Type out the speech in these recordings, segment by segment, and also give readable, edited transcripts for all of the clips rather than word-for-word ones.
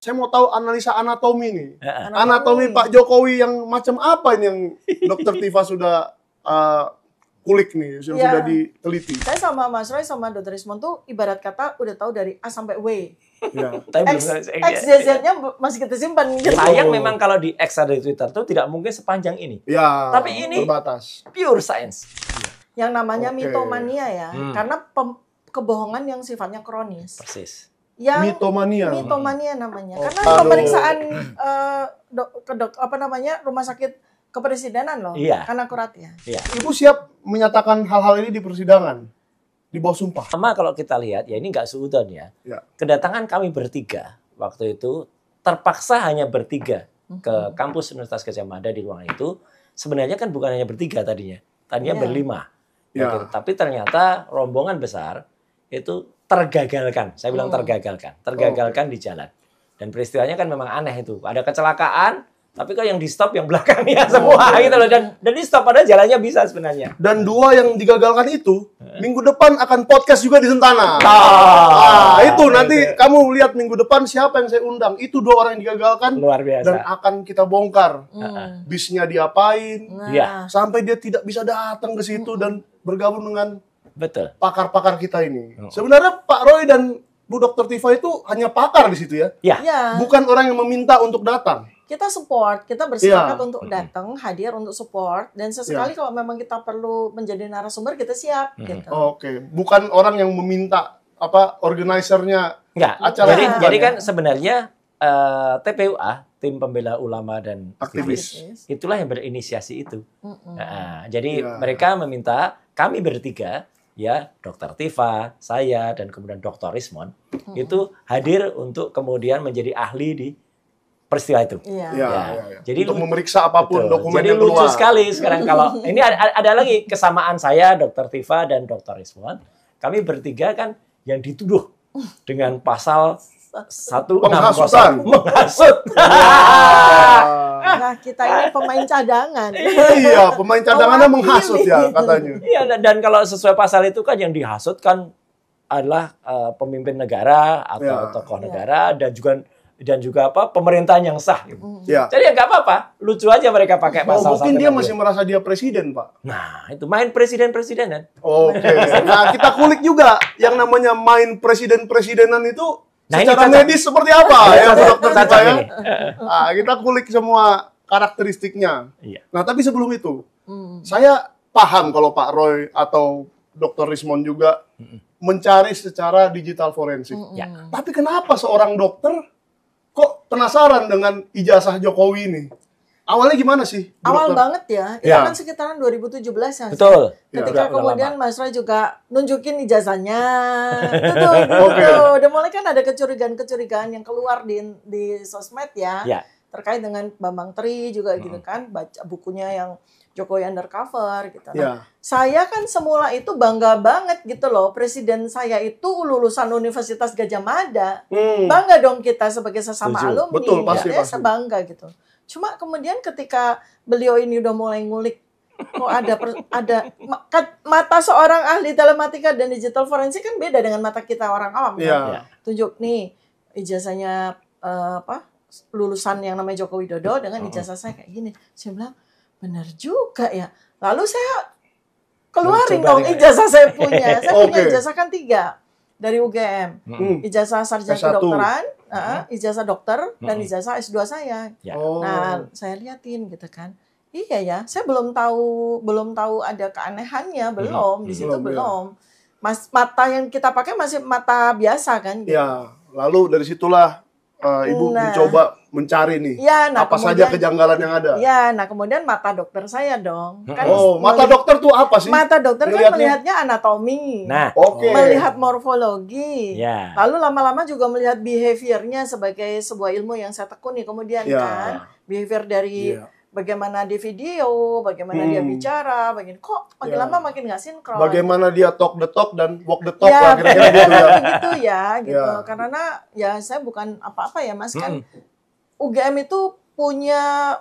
saya mau tahu analisa anatomi nih. Anatomi. Pak Jokowi yang macam apa ini yang Dokter Tifa sudah kulik nih, sudah diteliti. Saya sama Mas Roy sama Dr. Rismond tuh ibarat kata udah tahu dari A sampai W. Ya. X, Y, Z-nya masih kita simpan. Gitu. Sayang memang kalau di X ada di Twitter tuh tidak mungkin sepanjang ini. Ya, tapi ini terbatas. Pure science. Yang namanya mitomania ya, karena kebohongan yang sifatnya kronis. Persis. Yang mitomania namanya. Karena pemeriksaan rumah sakit kepresidenan loh, kan akurat ya. Iya. Ibu siap menyatakan hal-hal ini di persidangan, di bawah sumpah. Sama kalau kita lihat ya ini nggak suudon ya. Kedatangan kami bertiga waktu itu terpaksa hanya bertiga ke kampus Universitas Gadjah Mada di ruangan itu. Sebenarnya kan bukan hanya bertiga tadinya berlima. Gitu. Tapi ternyata rombongan besar itu tergagalkan. Saya bilang tergagalkan di jalan. Dan peristiwanya kan memang aneh itu. Ada kecelakaan, tapi kok yang di stop yang belakangnya semua gitu loh. Dan di stop pada jalannya bisa sebenarnya. Dan 2 yang digagalkan itu minggu depan akan podcast juga di Sentana. Itu nanti kamu lihat minggu depan siapa yang saya undang. Itu 2 orang yang digagalkan. Luar biasa. Dan akan kita bongkar. Bisnya diapain. Sampai dia tidak bisa datang ke situ dan bergabung dengan pakar-pakar kita ini. Sebenarnya Pak Roy dan Bu Dr. Tifa itu hanya pakar di situ ya. Bukan orang yang meminta untuk datang. Kita support, kita bersepakat untuk datang, hadir untuk support, dan sesekali kalau memang kita perlu menjadi narasumber kita siap. Gitu. Bukan orang yang meminta organisernya. Enggak. Jadi kan sebenarnya TPUA, Tim Pembela Ulama dan Aktivis, itulah yang berinisiasi itu. Jadi mereka meminta kami bertiga, ya Dr. Tifa, saya, dan kemudian Dr. Rismond, itu hadir untuk kemudian menjadi ahli di peristiwa itu. Jadi untuk memeriksa apapun dokumen jadi yang keluar. Lucu sekali sekarang kalau ini ada lagi kesamaan saya, Dr. Tifa dan Dr. Rismond. Kami bertiga kan yang dituduh dengan pasal 160 menghasut. Nah, kita ini pemain cadangan. Iya, pemain cadangannya menghasut ya katanya. Iya, dan kalau sesuai pasal itu kan yang dihasut kan adalah pemimpin negara atau tokoh negara dan juga pemerintahan yang sah. Gitu. Jadi ya nggak apa-apa, lucu aja mereka pakai pasal. Mungkin dia masih merasa dia presiden, Pak. Nah, itu main presiden-presidenan. Nah, kita kulik juga yang namanya main presiden-presidenan itu. Secara medis seperti apa ya Dokter Tifa ya? Kita kulik semua karakteristiknya. Nah, tapi sebelum itu, saya paham kalau Pak Roy atau Dr. Rismond juga mencari secara digital forensik. Tapi kenapa seorang dokter kok penasaran dengan ijazah Jokowi ini? Awalnya gimana sih? Awal banget ya. Itu kan sekitaran 2017 ya. Betul. Ketika kemudian Mas Roy juga nunjukin ijazahnya. Udah mulai kan ada kecurigaan-kecurigaan yang keluar di sosmed ya. Terkait dengan Bambang Tri juga gitu kan. Baca bukunya yang Jokowi Undercover gitu. Nah, saya kan semula itu bangga banget gitu loh. Presiden saya itu lulusan Universitas Gadjah Mada. Bangga dong kita sebagai sesama alumni. Betul, pasti. Saya bangga gitu. Cuma kemudian ketika beliau ini udah mulai ngulik, kok ada mata seorang ahli telematika dan digital forensik kan beda dengan mata kita orang awam. Tunjuk nih ijazahnya lulusan yang namanya Joko Widodo dengan ijazah saya kayak gini. Saya bilang benar juga ya. Lalu saya keluarin dong ijazah saya punya. Saya punya ijazah kan 3 dari UGM. Ijazah sarjana kedokteran, ijazah dokter, dan ijazah S2 saya. Nah, saya liatin gitu kan. Iya ya, saya belum tahu ada keanehannya, belum. Di situ belum. Mata yang kita pakai masih mata biasa kan gitu. Lalu dari situlah Ibu mencoba mencari nih apa saja kejanggalan yang ada. Nah kemudian mata dokter saya dong. Kan mata dokter tuh apa sih? Mata dokter kan melihatnya anatomi, melihat morfologi, lalu lama-lama juga melihat behaviornya sebagai sebuah ilmu yang saya tekuni kemudian kan. Behavior dari bagaimana di video, bagaimana dia bicara, kok makin lama makin nggak sinkron. Bagaimana dia talk the talk dan walk the talk lah kira-kira gitu ya. Begitu ya, gitu. Karena ya saya bukan apa-apa ya Mas kan. UGM itu punya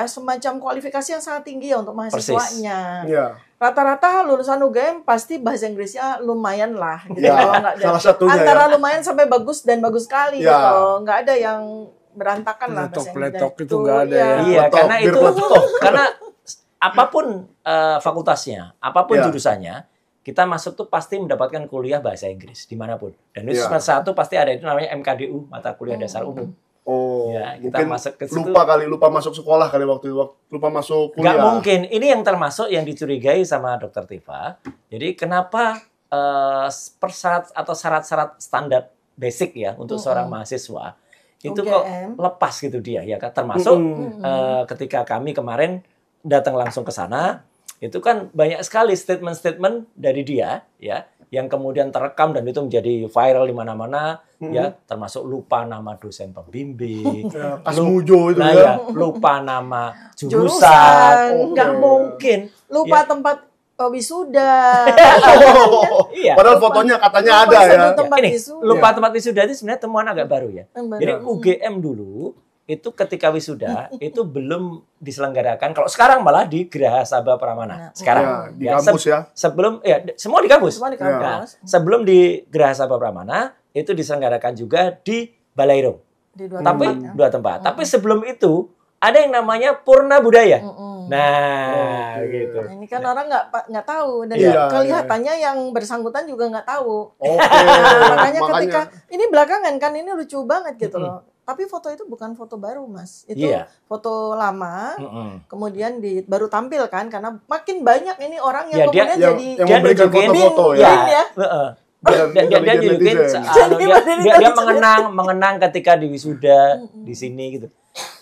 semacam kualifikasi yang sangat tinggi ya untuk mahasiswanya. rata-rata lulusan UGM pasti bahasa Inggrisnya lumayan lah gitu. Ya, Kalau nggak salah satunya antara ya. lumayan sampai bagus dan bagus sekali Ya. gitu. Nggak ada yang berantakan lah bahasa Peletok-peletok Inggris. itu nggak ada ya. Iya, Peletok, karena bir itu peletok. karena apapun fakultasnya, apapun Ya. jurusannya, kita masuk tuh pasti mendapatkan kuliah bahasa Inggris dimanapun. Dan itu Ya. semester 1 pasti ada itu namanya MKDU, mata kuliah dasar umum. Oh, Ya, kita mungkin masuk ke situ. lupa masuk sekolah kali waktu itu, lupa masuk kuliah. Nggak mungkin. Ini yang termasuk yang dicurigai sama Dokter Tifa. Jadi kenapa persyarat atau syarat-syarat standar basic ya untuk seorang mahasiswa itu kok UGM. lepas gitu dia ya kan? Termasuk ketika kami kemarin datang langsung ke sana, itu kan banyak sekali statement-statement dari dia ya yang kemudian terekam dan itu menjadi viral di mana-mana ya, termasuk lupa nama dosen pembimbing, Asmujo itu nah, ya. ya, lupa nama Jurusan. jurusan, nggak mungkin. Lupa Ya. tempat wisuda. Iya. Padahal fotonya katanya Lupa ada ya. sebut tempat Ini wisuda. lupa tempat wisuda itu sebenarnya temuan agak baru ya. Yang baru. Jadi UGM dulu itu ketika wisuda itu belum diselenggarakan. Kalau sekarang malah di Geraha Sabha Pramana. Sekarang Ya, di kampus ya. Sebelum ya semua di kampus. Semua di Nah, kampus. sebelum di Geraha Sabha Pramana itu diselenggarakan juga di Balairung. Di dua Tapi tempat, ya. dua tempat. Tapi sebelum itu ada yang namanya Purna Budaya. Mm-mm. Nah, Oke. gitu. Nah, ini kan orang nggak tahu dan Iya, kelihatannya yang bersangkutan juga nggak tahu. Oke. Makanya ketika ini belakangan kan ini lucu banget gitu loh. Tapi foto itu bukan foto baru, Mas. Itu Iya. foto lama. Mm-mm. Kemudian baru tampil kan karena makin banyak ini orang Ya, yang dia- kemudian yang, jadi yang dia memberikan nunjukin- foto-foto Bin ya. ya. Heeh. Dan dia intelligent nunjukin netizen. Jadi dia mengenang ketika di wisuda di sini gitu.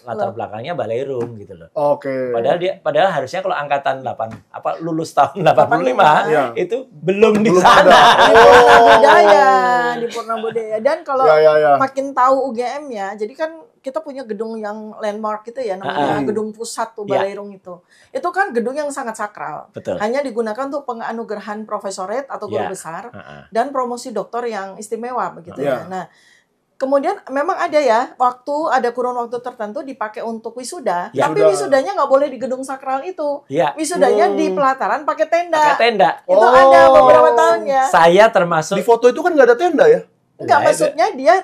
Latar belakangnya Balairung gitu loh. Oke. Padahal harusnya kalau angkatan 8 lulus tahun 85 Iya. itu belum di Belum sana. ada. Di Purna Oh. Budaya, di Purna Budaya. Dan kalau Ya. makin tahu UGM ya, jadi kan kita punya gedung yang landmark itu ya, namanya gedung pusat tuh Iya. Balairung itu. Itu kan gedung yang sangat sakral. Betul. Hanya digunakan untuk penganugerahan profesorat atau guru Iya. besar Heeh. dan promosi doktor yang istimewa begitu Iya. ya. Nah, kemudian memang ada ya ada kurun waktu tertentu dipakai untuk wisuda, Ya. tapi wisudanya nggak boleh di gedung sakral itu. Iya. Wisudanya di pelataran pakai tenda. Pakai tenda. Itu Oh. ada beberapa tahun ya. Saya termasuk Di foto itu kan nggak ada tenda ya? Enggak, Nggak ada. maksudnya dia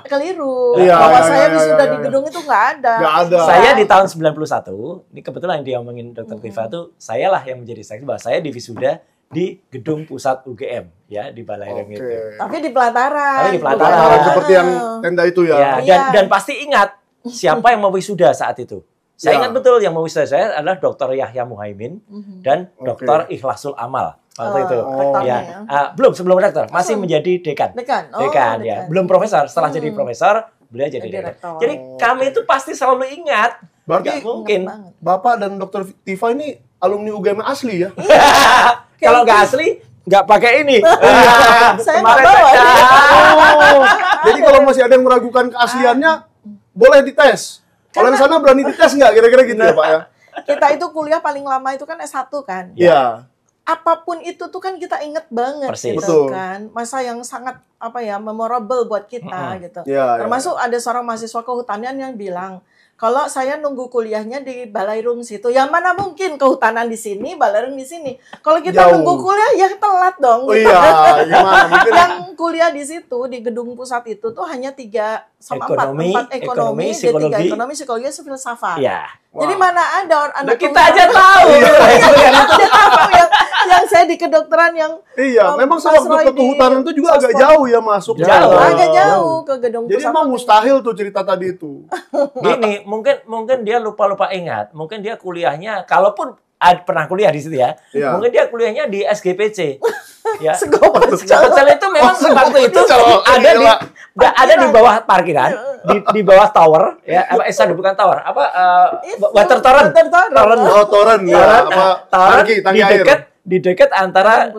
keliru. Iya, Bahwa iya, saya iya, wisuda iya, di iya. gedung itu nggak ada. Nggak ada. saya di tahun 91, ini kebetulan yang diomongin Dr. Tifa tuh, saya lah yang menjadi saksi bahwa saya di wisuda di gedung pusat UGM ya di Balairung Oke. itu. Tapi di pelataran. Tapi di pelataran. Pelataran seperti yang tenda itu ya. Ya, Iya. dan pasti ingat siapa yang mau wisuda saat itu. Saya Ya. ingat betul yang mau wisuda saya adalah Dr. Yahya Muhaimin dan Oke. Dr. Ikhlasul Amal waktu itu. rektornya Ya, ya. belum sebelum rektor, masih menjadi dekan. Dekan. Oh, Dekan ya, belum profesor. Setelah jadi profesor, beliau jadi Jadi dekan. rektor. Jadi kami itu pasti selalu ingat. Berarti Nggak mungkin. Ingat banget. Bapak dan Dokter Tifa ini alumni UGM asli ya? Kalau nggak asli, nggak pakai ini. Saya nggak Kemarin bawa. Oh, jadi kalau masih ada yang meragukan keasliannya, boleh dites. Kalau di sana berani dites nggak? Kira-kira gitu ya Pak ya? Kita itu kuliah paling lama itu kan S1 kan. Iya. Apapun itu tuh kan kita inget banget Persis. gitu Betul. kan. Masa yang sangat memorable buat kita gitu. Iya, Termasuk ada seorang mahasiswa kehutanan yang bilang, kalau saya nunggu kuliahnya di Balairung situ, ya mana mungkin kehutanan di sini, Balairung di sini. Kalau kita Jauh. nunggu kuliah ya telat dong. Oh iya, gimana? Mungkin Yang kuliah di situ di gedung pusat itu tuh hanya 3 sama 4, Ekonomi, 4 ekonomi, ekonomi, D3 psikologi. ekonomi, psikologi, filsafat. Ya. Jadi mana ada anak Kita aja tahu. yang saya di kedokteran yang iya, memang Mas sewaktu Roy ke di kehutanan itu juga agak Sospor. jauh ya masuk. Jauh. agak jauh ke gedung Jadi pusat. emang mustahil tuh cerita tadi itu. Gini, mungkin dia lupa ingat. Mungkin dia kuliahnya, kalaupun pernah kuliah di situ ya, Iya. mungkin dia kuliahnya di SGPC. Ya. Segopat Pecel itu memang waktu itu ada di bawah parkiran, di bawah tower, ya, bukan tower, water torrent. Oh, toren ya, apa tangki air. Di dekat antara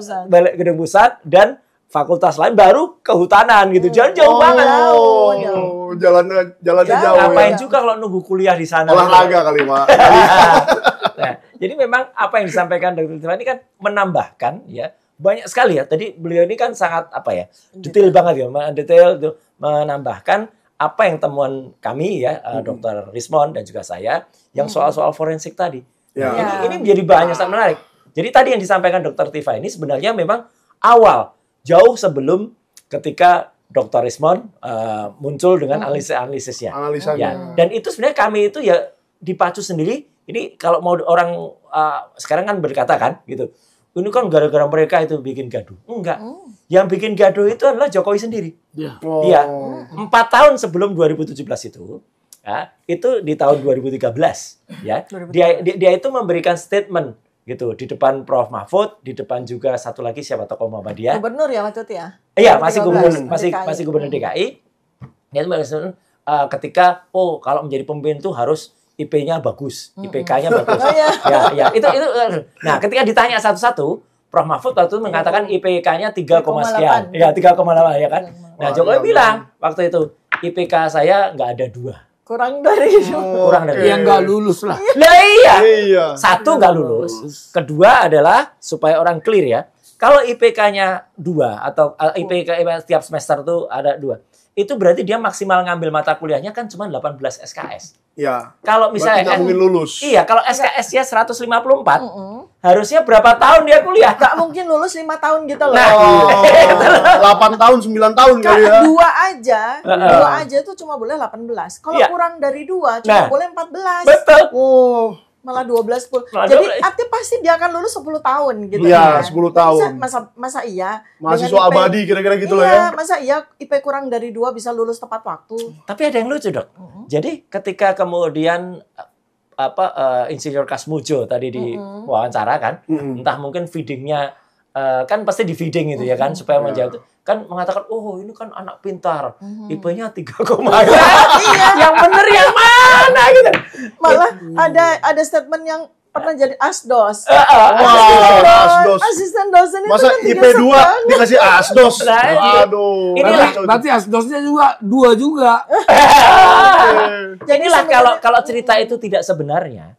gedung pusat dan fakultas lain, baru kehutanan gitu. Jauh banget. Oh, jalannya jauh Ngapain ya. juga kalau nunggu kuliah di sana? Olahraga kali, Pak. Nah, jadi memang apa yang disampaikan Dr. Tifa ini kan menambahkan ya banyak sekali ya. Tadi beliau ini kan sangat detail banget ya, detail tuh menambahkan apa yang temuan kami ya, Dr. Rismon dan juga saya yang soal-soal forensik tadi. Ya. Ini menjadi bahan yang sangat menarik. Jadi tadi yang disampaikan Dr. Tifa ini sebenarnya memang awal, jauh sebelum ketika Dr. Rismond muncul dengan analisisnya. Analisanya. Ya. Dan itu sebenarnya kami itu ya dipacu sendiri. Ini kalau mau orang sekarang kan berkata kan gitu. Ini kan gara-gara mereka itu bikin gaduh. Enggak. Yang bikin gaduh itu adalah Jokowi sendiri. Iya. 4 tahun sebelum 2017 itu, ya, itu di tahun 2013, ya. Dia itu memberikan statement gitu di depan Prof. Mahfud, di depan juga satu lagi siapa tokoh Muhammadiyah. Gubernur ya waktu itu ya? Iya, masih gubernur DKI. Dia ketika kalau menjadi pemimpin itu harus IP-nya bagus, IPK-nya bagus. Ya, itu. Nah, ketika ditanya satu-satu, Prof. Mahfud waktu itu mengatakan IPK-nya 3, sekian. Ya, 3,8 ya kan. Nah, Jokowi bilang waktu itu, IPK saya nggak ada 2. Kurang dari itu. Kurang dari yang nggak lulus lah. Nah, iya. Satu nggak lulus. Kedua adalah supaya orang clear ya. Kalau IPK-nya 2 atau IPK setiap semester itu ada 2. Itu berarti dia maksimal ngambil mata kuliahnya kan cuma 18 SKS. Ya. Kalau misalnya nggak mungkin lulus. Iya, kalau SKS-nya 154, harusnya berapa tahun dia kuliah? Nggak mungkin lulus 5 tahun gitu loh. Nah, 8 tahun, 9 tahun kali ya. Dua aja tuh cuma boleh 18. Kalau kurang dari 2 cuma boleh 14. Betul. Malah 12, 10. Jadi artinya pasti dia akan lulus 10 tahun gitu. Iya, 10 tahun. Masa iya? Mahasiswa abadi kira-kira gitu loh ya. Masa iya IP kurang dari 2 bisa lulus tepat waktu? Tapi ada yang lucu, Dok. Jadi ketika kemudian Insinyur Kasmujo tadi di wawancara kan, entah mungkin feedingnya kan pasti di feeding itu ya kan supaya menjawab itu kan mengatakan ini kan anak pintar IP-nya 3, yang bener yang mana gitu. Malah ada statement yang pernah jadi asdos. Asdos. Asisten dosen itu masa kan IP 2 dikasih asdos. Aduh. Berarti asdosnya juga 2 juga. Jadi lah kalau cerita itu tidak sebenarnya,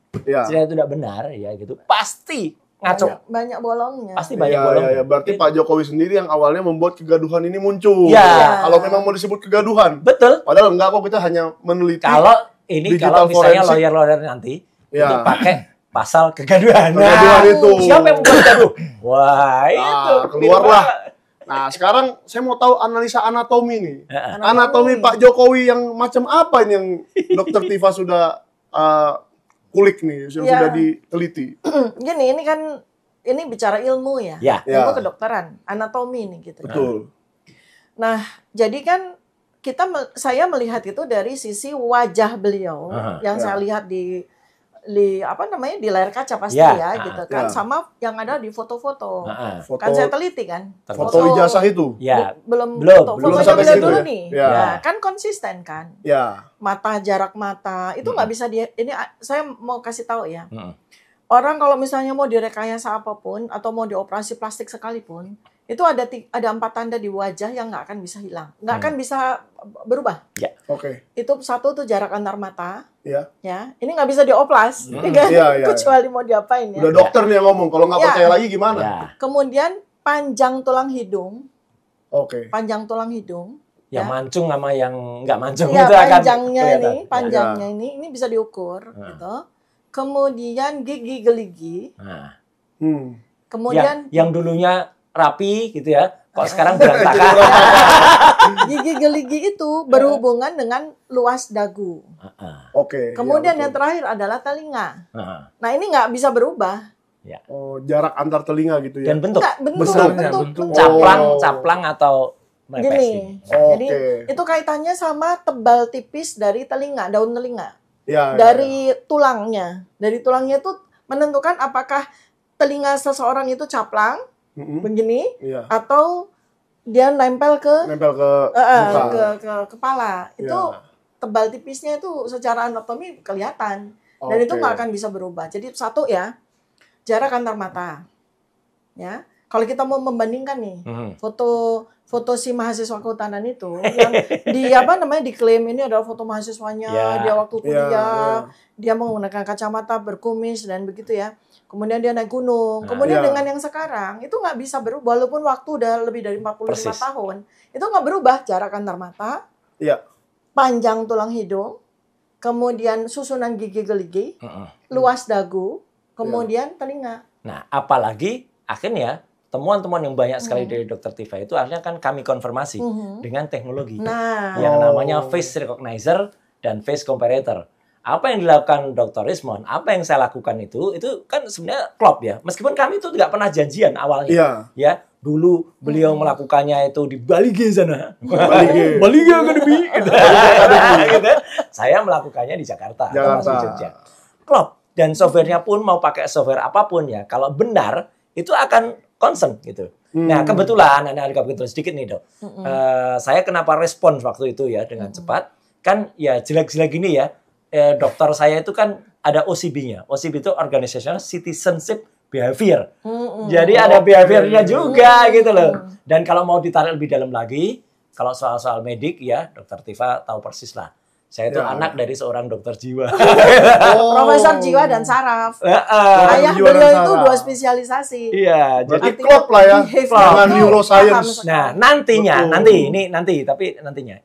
cerita itu tidak benar ya gitu. Pasti ngaco. Banyak bolongnya. Pasti banyak bolongnya. Ya. Berarti Pak Jokowi sendiri yang awalnya membuat kegaduhan ini muncul. Ya. Kalau memang mau disebut kegaduhan. Betul. Padahal enggak kok, kita hanya meneliti. Kalau misalnya lawyer-lawyer nanti itu pakai pasal kegaduhan. Kegaduhan itu. Siapa yang membuat gaduh? Wah, itu keluarlah. Nah, sekarang saya mau tahu analisa anatomi nih. Anatomi Pak Jokowi yang macam apa ini yang Dr. Tifa sudah kulik nih, sudah diteliti. Gini, ini bicara ilmu ya. Ilmu kedokteran, anatomi nih gitu. Betul. Nah, jadi kan saya melihat itu dari sisi wajah beliau yang saya lihat di layar kaca pasti gitu kan, sama yang ada di foto-foto. Kan saya teliti kan. Foto ijazah itu? Ya. Belum sampai beliau situ dulu ya? nih. Ya, kan konsisten kan. Ya. Mata, jarak mata itu nggak bisa ini saya mau kasih tahu ya. Orang kalau misalnya mau direkayasa apapun atau mau dioperasi plastik sekalipun, itu ada 4 tanda di wajah yang nggak akan bisa hilang, nggak akan bisa berubah. Ya. Oke. Itu satu tuh jarak antar mata. Ya. Ini nggak bisa dioplas, kecuali mau diapain ya. Udah dokter nih yang ngomong, kalau nggak percaya lagi gimana? Ya. Kemudian panjang tulang hidung. Oke. Panjang tulang hidung. Yang mancung sama yang nggak mancung itu panjangnya akan panjangnya ini bisa diukur gitu. Kemudian gigi geligi. Kemudian yang dulunya rapi gitu ya, kok sekarang berantakan. Gigi geligi itu berhubungan dengan luas dagu. Oke. Kemudian yang terakhir adalah telinga. Nah, ini nggak bisa berubah. Jarak antar telinga gitu ya. Dan bentuk. Bentuk. Caplang atau menepes. Gini. Jadi itu kaitannya sama tebal tipis dari telinga, daun telinga. Dari tulangnya. Dari tulangnya itu menentukan apakah telinga seseorang itu caplang begini atau dia nempel ke kepala. Itu tebal tipisnya itu secara anatomi kelihatan. Dan itu nggak akan bisa berubah. Jadi satu ya, jarak antar mata. Ya. Kalau kita mau membandingkan nih, foto si mahasiswa kehutanan itu yang diklaim ini adalah foto mahasiswanya, dia waktu kuliah, dia menggunakan kacamata, berkumis dan begitu ya. Kemudian dia naik gunung. Kemudian dengan yang sekarang itu nggak bisa berubah walaupun waktu udah lebih dari 45 tahun. Itu nggak berubah jarak antar mata. Panjang tulang hidung, kemudian susunan gigi geligi, luas dagu, kemudian telinga. Nah, apalagi akhirnya temuan-temuan yang banyak sekali dari Dr. Tifa itu akhirnya kan kami konfirmasi dengan teknologi yang namanya face recognizer dan face comparator. Apa yang dilakukan Dr. Rismond, apa yang saya lakukan itu kan sebenarnya klop ya. Meskipun kami itu tidak pernah janjian awalnya. Ya, dulu beliau melakukannya itu di Bali G sana. Bali G Academy gitu. Saya melakukannya di Jakarta. Termasuk Jogja. Klop. Dan softwarenya pun mau pakai software apapun ya, kalau benar itu akan concern gitu. Nah, kebetulan ada kebetulan sedikit nih, Dok. Saya kenapa respon waktu itu ya dengan cepat? Kan ya jelek-jelek gini ya. Dokter saya itu kan ada OCB-nya. OCB itu Organizational Citizenship Behavior. Jadi ada behaviornya juga gitu loh. Dan kalau mau ditarik lebih dalam lagi, kalau soal-soal medik ya, Dr. Tifa tahu persis lah. Saya itu anak dari seorang dokter jiwa. Profesor jiwa dan saraf. Ayah beliau itu 2 spesialisasi. Iya, jadi klop lah ya dengan neuroscience. Nah, nantinya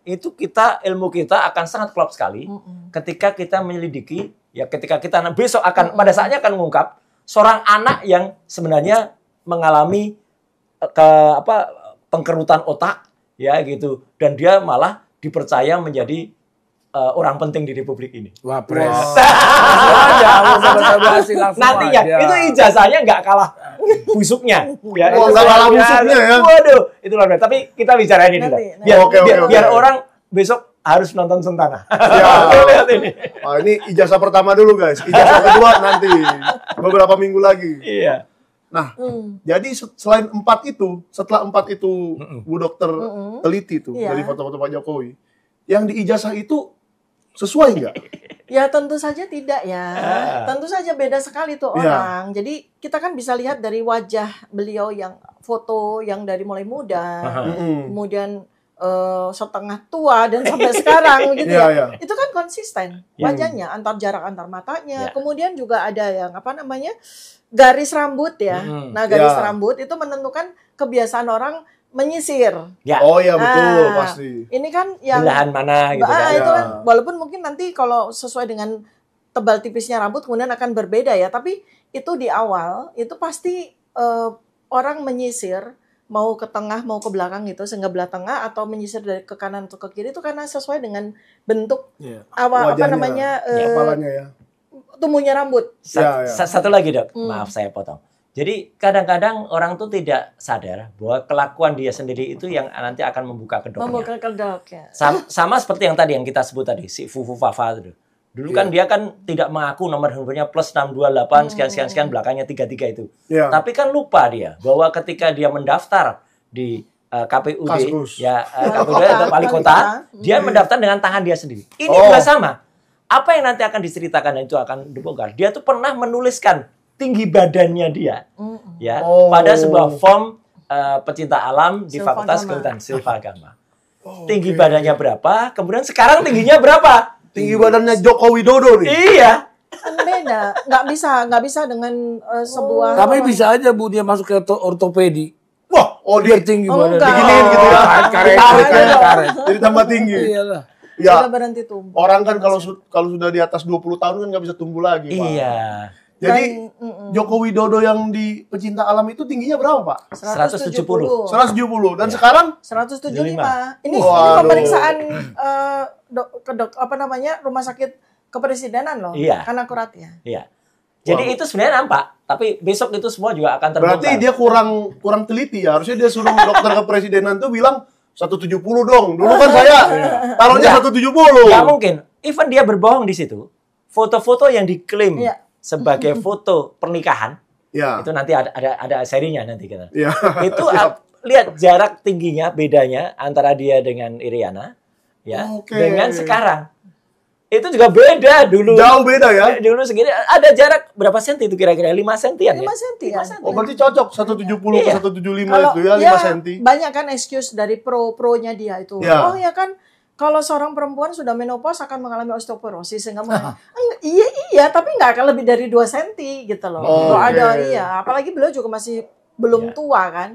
itu ilmu kita akan sangat klop sekali ketika kita menyelidiki ya, ketika kita besok akan pada saatnya akan mengungkap seorang anak yang sebenarnya mengalami pengkerutan otak ya gitu, dan dia malah dipercaya menjadi orang penting di Republik ini. Wah, pres. Nantinya itu ijazahnya nggak kalah busuknya. Ya, nggak kalah busuknya ya. Waduh, itu luar biasa. Tapi kita bicara ini dulu. Biar orang besok harus nonton Sentana. Lihat ini. Ini ijazah pertama dulu guys. Ijazah kedua nanti beberapa minggu lagi. Iya. Nah, jadi setelah 4 itu Bu Dokter teliti tuh dari foto-foto Pak Jokowi, yang di ijazah itu sesuai nggak? Ya tentu saja tidak ya. Tentu saja beda sekali tuh orang. Jadi kita kan bisa lihat dari wajah beliau yang foto yang dari mulai muda, kemudian setengah tua dan sampai sekarang gitu ya. Itu kan konsisten wajahnya, jarak antar matanya. Kemudian juga ada yang garis rambut ya. Nah, garis rambut itu menentukan kebiasaan orang menyisir. Ya. Oh ya betul pasti. Ini kan yang belahan mana gitu kan. Itu kan walaupun mungkin nanti kalau sesuai dengan tebal tipisnya rambut kemudian akan berbeda ya, tapi itu di awal itu pasti orang menyisir mau ke tengah mau ke belakang gitu, sehingga belah tengah atau menyisir dari ke kanan atau ke kiri itu karena sesuai dengan bentuk kepalanya ya. Tumbuhnya rambut. Satu lagi, Dok. Maaf saya potong. Jadi kadang-kadang orang tuh tidak sadar bahwa kelakuan dia sendiri itu yang nanti akan membuka kedoknya. Membuka kedok ya. Sama seperti yang tadi yang kita sebut tadi, si Fufu Fafa itu. Dulu kan dia kan tidak mengaku nomor handphonenya plus 628 sekian belakangnya 33 itu. Tapi kan lupa dia bahwa ketika dia mendaftar di KPUD KPUD atau wali kota, dia mendaftar dengan tangan dia sendiri. Ini juga sama. Apa yang nanti akan diceritakan dan itu akan dibongkar. Dia tuh pernah menuliskan tinggi badannya dia, pada sebuah form pecinta alam di Fakultas Kehutanan Silva Agama. Tinggi badannya berapa? Kemudian sekarang tingginya berapa? Tinggi badannya Joko Widodo nih. Iya. Kan beda, nggak bisa dengan sebuah. Tapi bisa aja Bu dia masuk ke ortopedi. Wah, dia tinggi badan. Diginiin gitu ya. Karet. Jadi tambah tinggi. Iyalah. Ya, berhenti tumbuh. Orang kan kalau sudah di atas 20 tahun kan nggak bisa tumbuh lagi, Pak. Iya. Jadi Joko Widodo yang di pecinta alam itu tingginya berapa, Pak? 170. 170 dan sekarang 175. Ini pemeriksaan rumah sakit kepresidenan loh. Iya. Kan akurat ya. Iya. Jadi itu sebenarnya nampak, tapi besok itu semua juga akan terbongkar. Berarti dia kurang teliti ya. Harusnya dia suruh dokter kepresidenan tuh bilang 170 dong. Dulu kan saya taruhnya 170. Nggak mungkin. Even dia berbohong di situ. Foto-foto yang diklaim sebagai foto pernikahan, itu nanti ada serinya nanti kita. Itu lihat jarak tingginya, bedanya antara dia dengan Iriana, dengan sekarang. Itu juga beda dulu. Jauh beda ya. Dulu segini ada jarak berapa senti itu kira-kira 5 sentian 5 senti. Oh berarti cocok 170 ke 175 itu ya 5 senti. Banyak kan excuse dari pro-nya dia itu. Oh ya kan. Kalau seorang perempuan sudah menopause akan mengalami osteoporosis sehingga iya tapi nggak akan lebih dari 2 cm gitu loh. Apalagi beliau juga masih belum tua kan.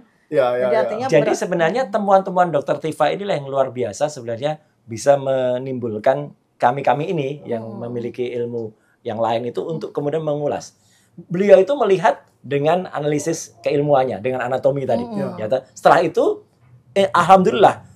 Jadi sebenarnya temuan-temuan Dr. Tifa inilah yang luar biasa sebenarnya bisa menimbulkan kami ini yang memiliki ilmu yang lain itu untuk kemudian mengulas. Beliau itu melihat dengan analisis keilmuannya, dengan anatomi tadi. Ya, setelah itu, alhamdulillah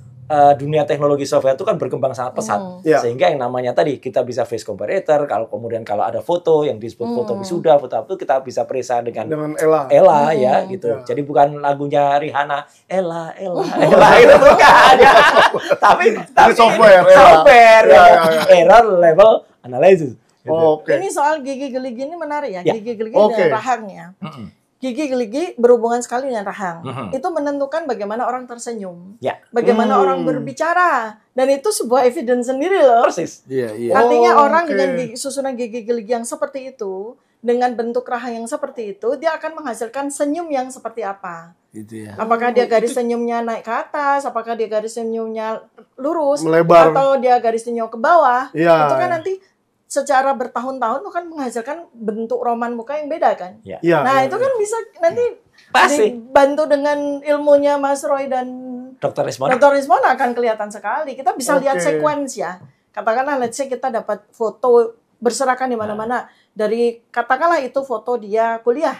dunia teknologi software itu kan berkembang sangat pesat, sehingga yang namanya tadi kita bisa face comparator. Kalau kemudian kalau ada foto yang disebut foto wisuda, foto apa itu kita bisa periksa dengan Ella ya gitu. Jadi bukan lagunya Rihanna, Ella itu bukan ya. tapi software error level analysis. Gitu. Ini soal gigi geligi ini menarik ya, gigi geligi dan rahangnya. Gigi geligi berhubungan sekali dengan rahang. Itu menentukan bagaimana orang tersenyum, bagaimana orang berbicara, dan itu sebuah evidence sendiri loh. Persis. Artinya orang dengan susunan gigi geligi yang seperti itu, dengan bentuk rahang yang seperti itu, dia akan menghasilkan senyum yang seperti apa. Gitu ya. Apakah dia garis senyumnya naik ke atas, apakah dia garis senyumnya lurus, melebar, atau dia garis senyum ke bawah. Itu kan nanti secara bertahun-tahun itu kan menghasilkan bentuk roman muka yang beda kan. Itu kan bisa nanti dibantu dengan ilmunya Mas Roy dan Dr. Rismona akan kelihatan sekali. Kita bisa lihat sequence ya. Katakanlah let's say kita dapat foto berserakan di mana-mana. Dari katakanlah itu foto dia kuliah.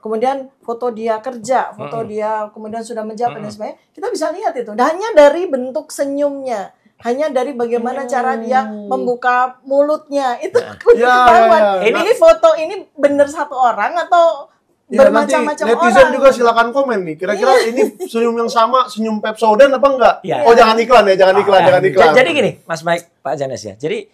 Kemudian foto dia kerja, foto dia kemudian sudah menjawab dan sebagainya. Kita bisa lihat itu. Hanya dari bentuk senyumnya. Hanya dari bagaimana cara dia membuka mulutnya itu ketahuan. Ini foto ini benar satu orang atau bermacam-macam orang. Netizen juga silakan komen nih. Kira-kira ini senyum yang sama senyum Pepsodent apa enggak? Jangan iklan ya, jangan iklan. Jadi gini, Mas Mike, Pak Janes ya. Jadi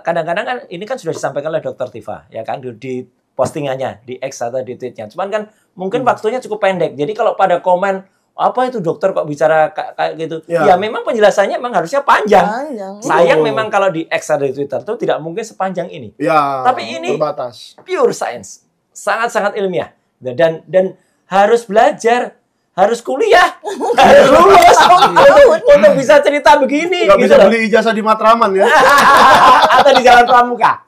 kadang-kadang kan ini kan sudah disampaikan oleh Dr. Tifa ya kan di postingannya di X atau di tweetnya. Cuman kan mungkin waktunya cukup pendek. Jadi kalau pada komen apa itu dokter kok bicara kayak gitu? Ya memang penjelasannya memang harusnya panjang. Sayang memang kalau di X atau di Twitter itu tidak mungkin sepanjang ini. Tapi ini terbatas. Pure science, sangat-sangat ilmiah dan harus belajar, harus kuliah, harus lulus untuk bisa cerita begini. Gak bisa beli ijazah di Matraman ya? Atau di Jalan Pramuka.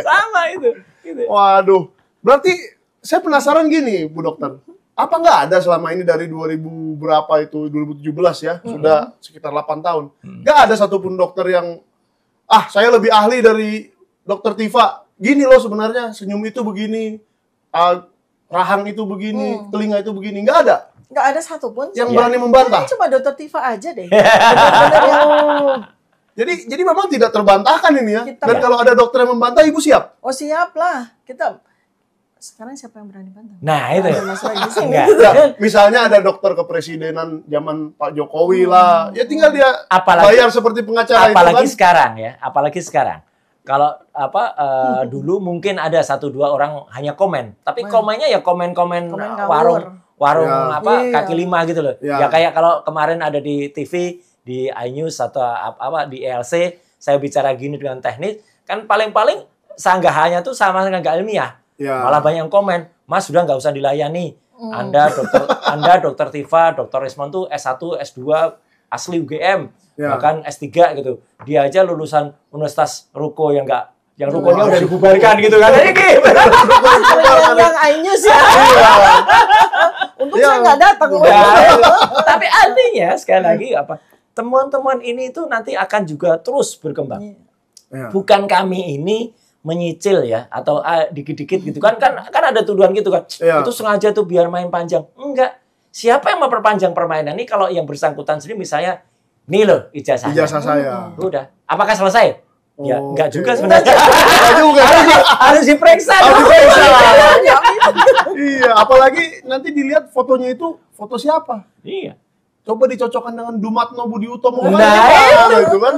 Sama itu. Waduh, berarti saya penasaran gini, Bu Dokter. Apa nggak ada selama ini dari 2000 berapa itu 2017 ya, sudah sekitar 8 tahun. Nggak ada satupun dokter yang saya lebih ahli dari Dokter Tifa. Gini loh sebenarnya senyum itu begini, rahang itu begini, telinga itu begini. Nggak ada. Nggak ada satupun yang berani membantah. Coba Dokter Tifa aja deh. Jadi memang tidak terbantahkan ini ya. Dan kalau ada dokter yang membantah, Ibu siap? Oh siap lah. Sekarang siapa yang berani bantah? Nah itu. Misalnya ada dokter kepresidenan zaman Pak Jokowi lah, ya tinggal dia bayar seperti pengacara itu kan. Apalagi sekarang. Kalau dulu mungkin ada 1-2 orang hanya komen, tapi komennya ya komen warung kaki lima gitu loh. Ya kayak kalau kemarin ada di TV, di iNews atau di ELC, saya bicara gini dengan teknis, kan paling-paling sanggahannya tuh sama dengan nggak ilmiah. Malah banyak yang komen, Mas sudah nggak usah dilayani. Anda dokter Tifa, Dr. Rismon tuh S1, S2 asli UGM, bahkan S3 gitu. Dia aja lulusan Universitas Ruko yang rukonya udah dibubarkan gitu kan. Yang iNews ya. Untung saya nggak datang. Tapi artinya sekali lagi temuan-temuan ini tuh nanti akan juga terus berkembang. Bukan kami ini menyicil ya atau dikit-dikit gitu kan ada tuduhan gitu kan. Itu sengaja tuh biar main panjang. Enggak. Siapa yang memperpanjang permainan ini kalau yang bersangkutan sendiri misalnya nih loh ijazahnya. Ijazah saya. Udah. Apakah selesai? Ya enggak juga sebenarnya. Enggak juga. Harus diperiksa. Iya, apalagi nanti dilihat fotonya itu foto siapa? Iya. Coba dicocokkan dengan Dumatno Budi Utomo. Itu kan.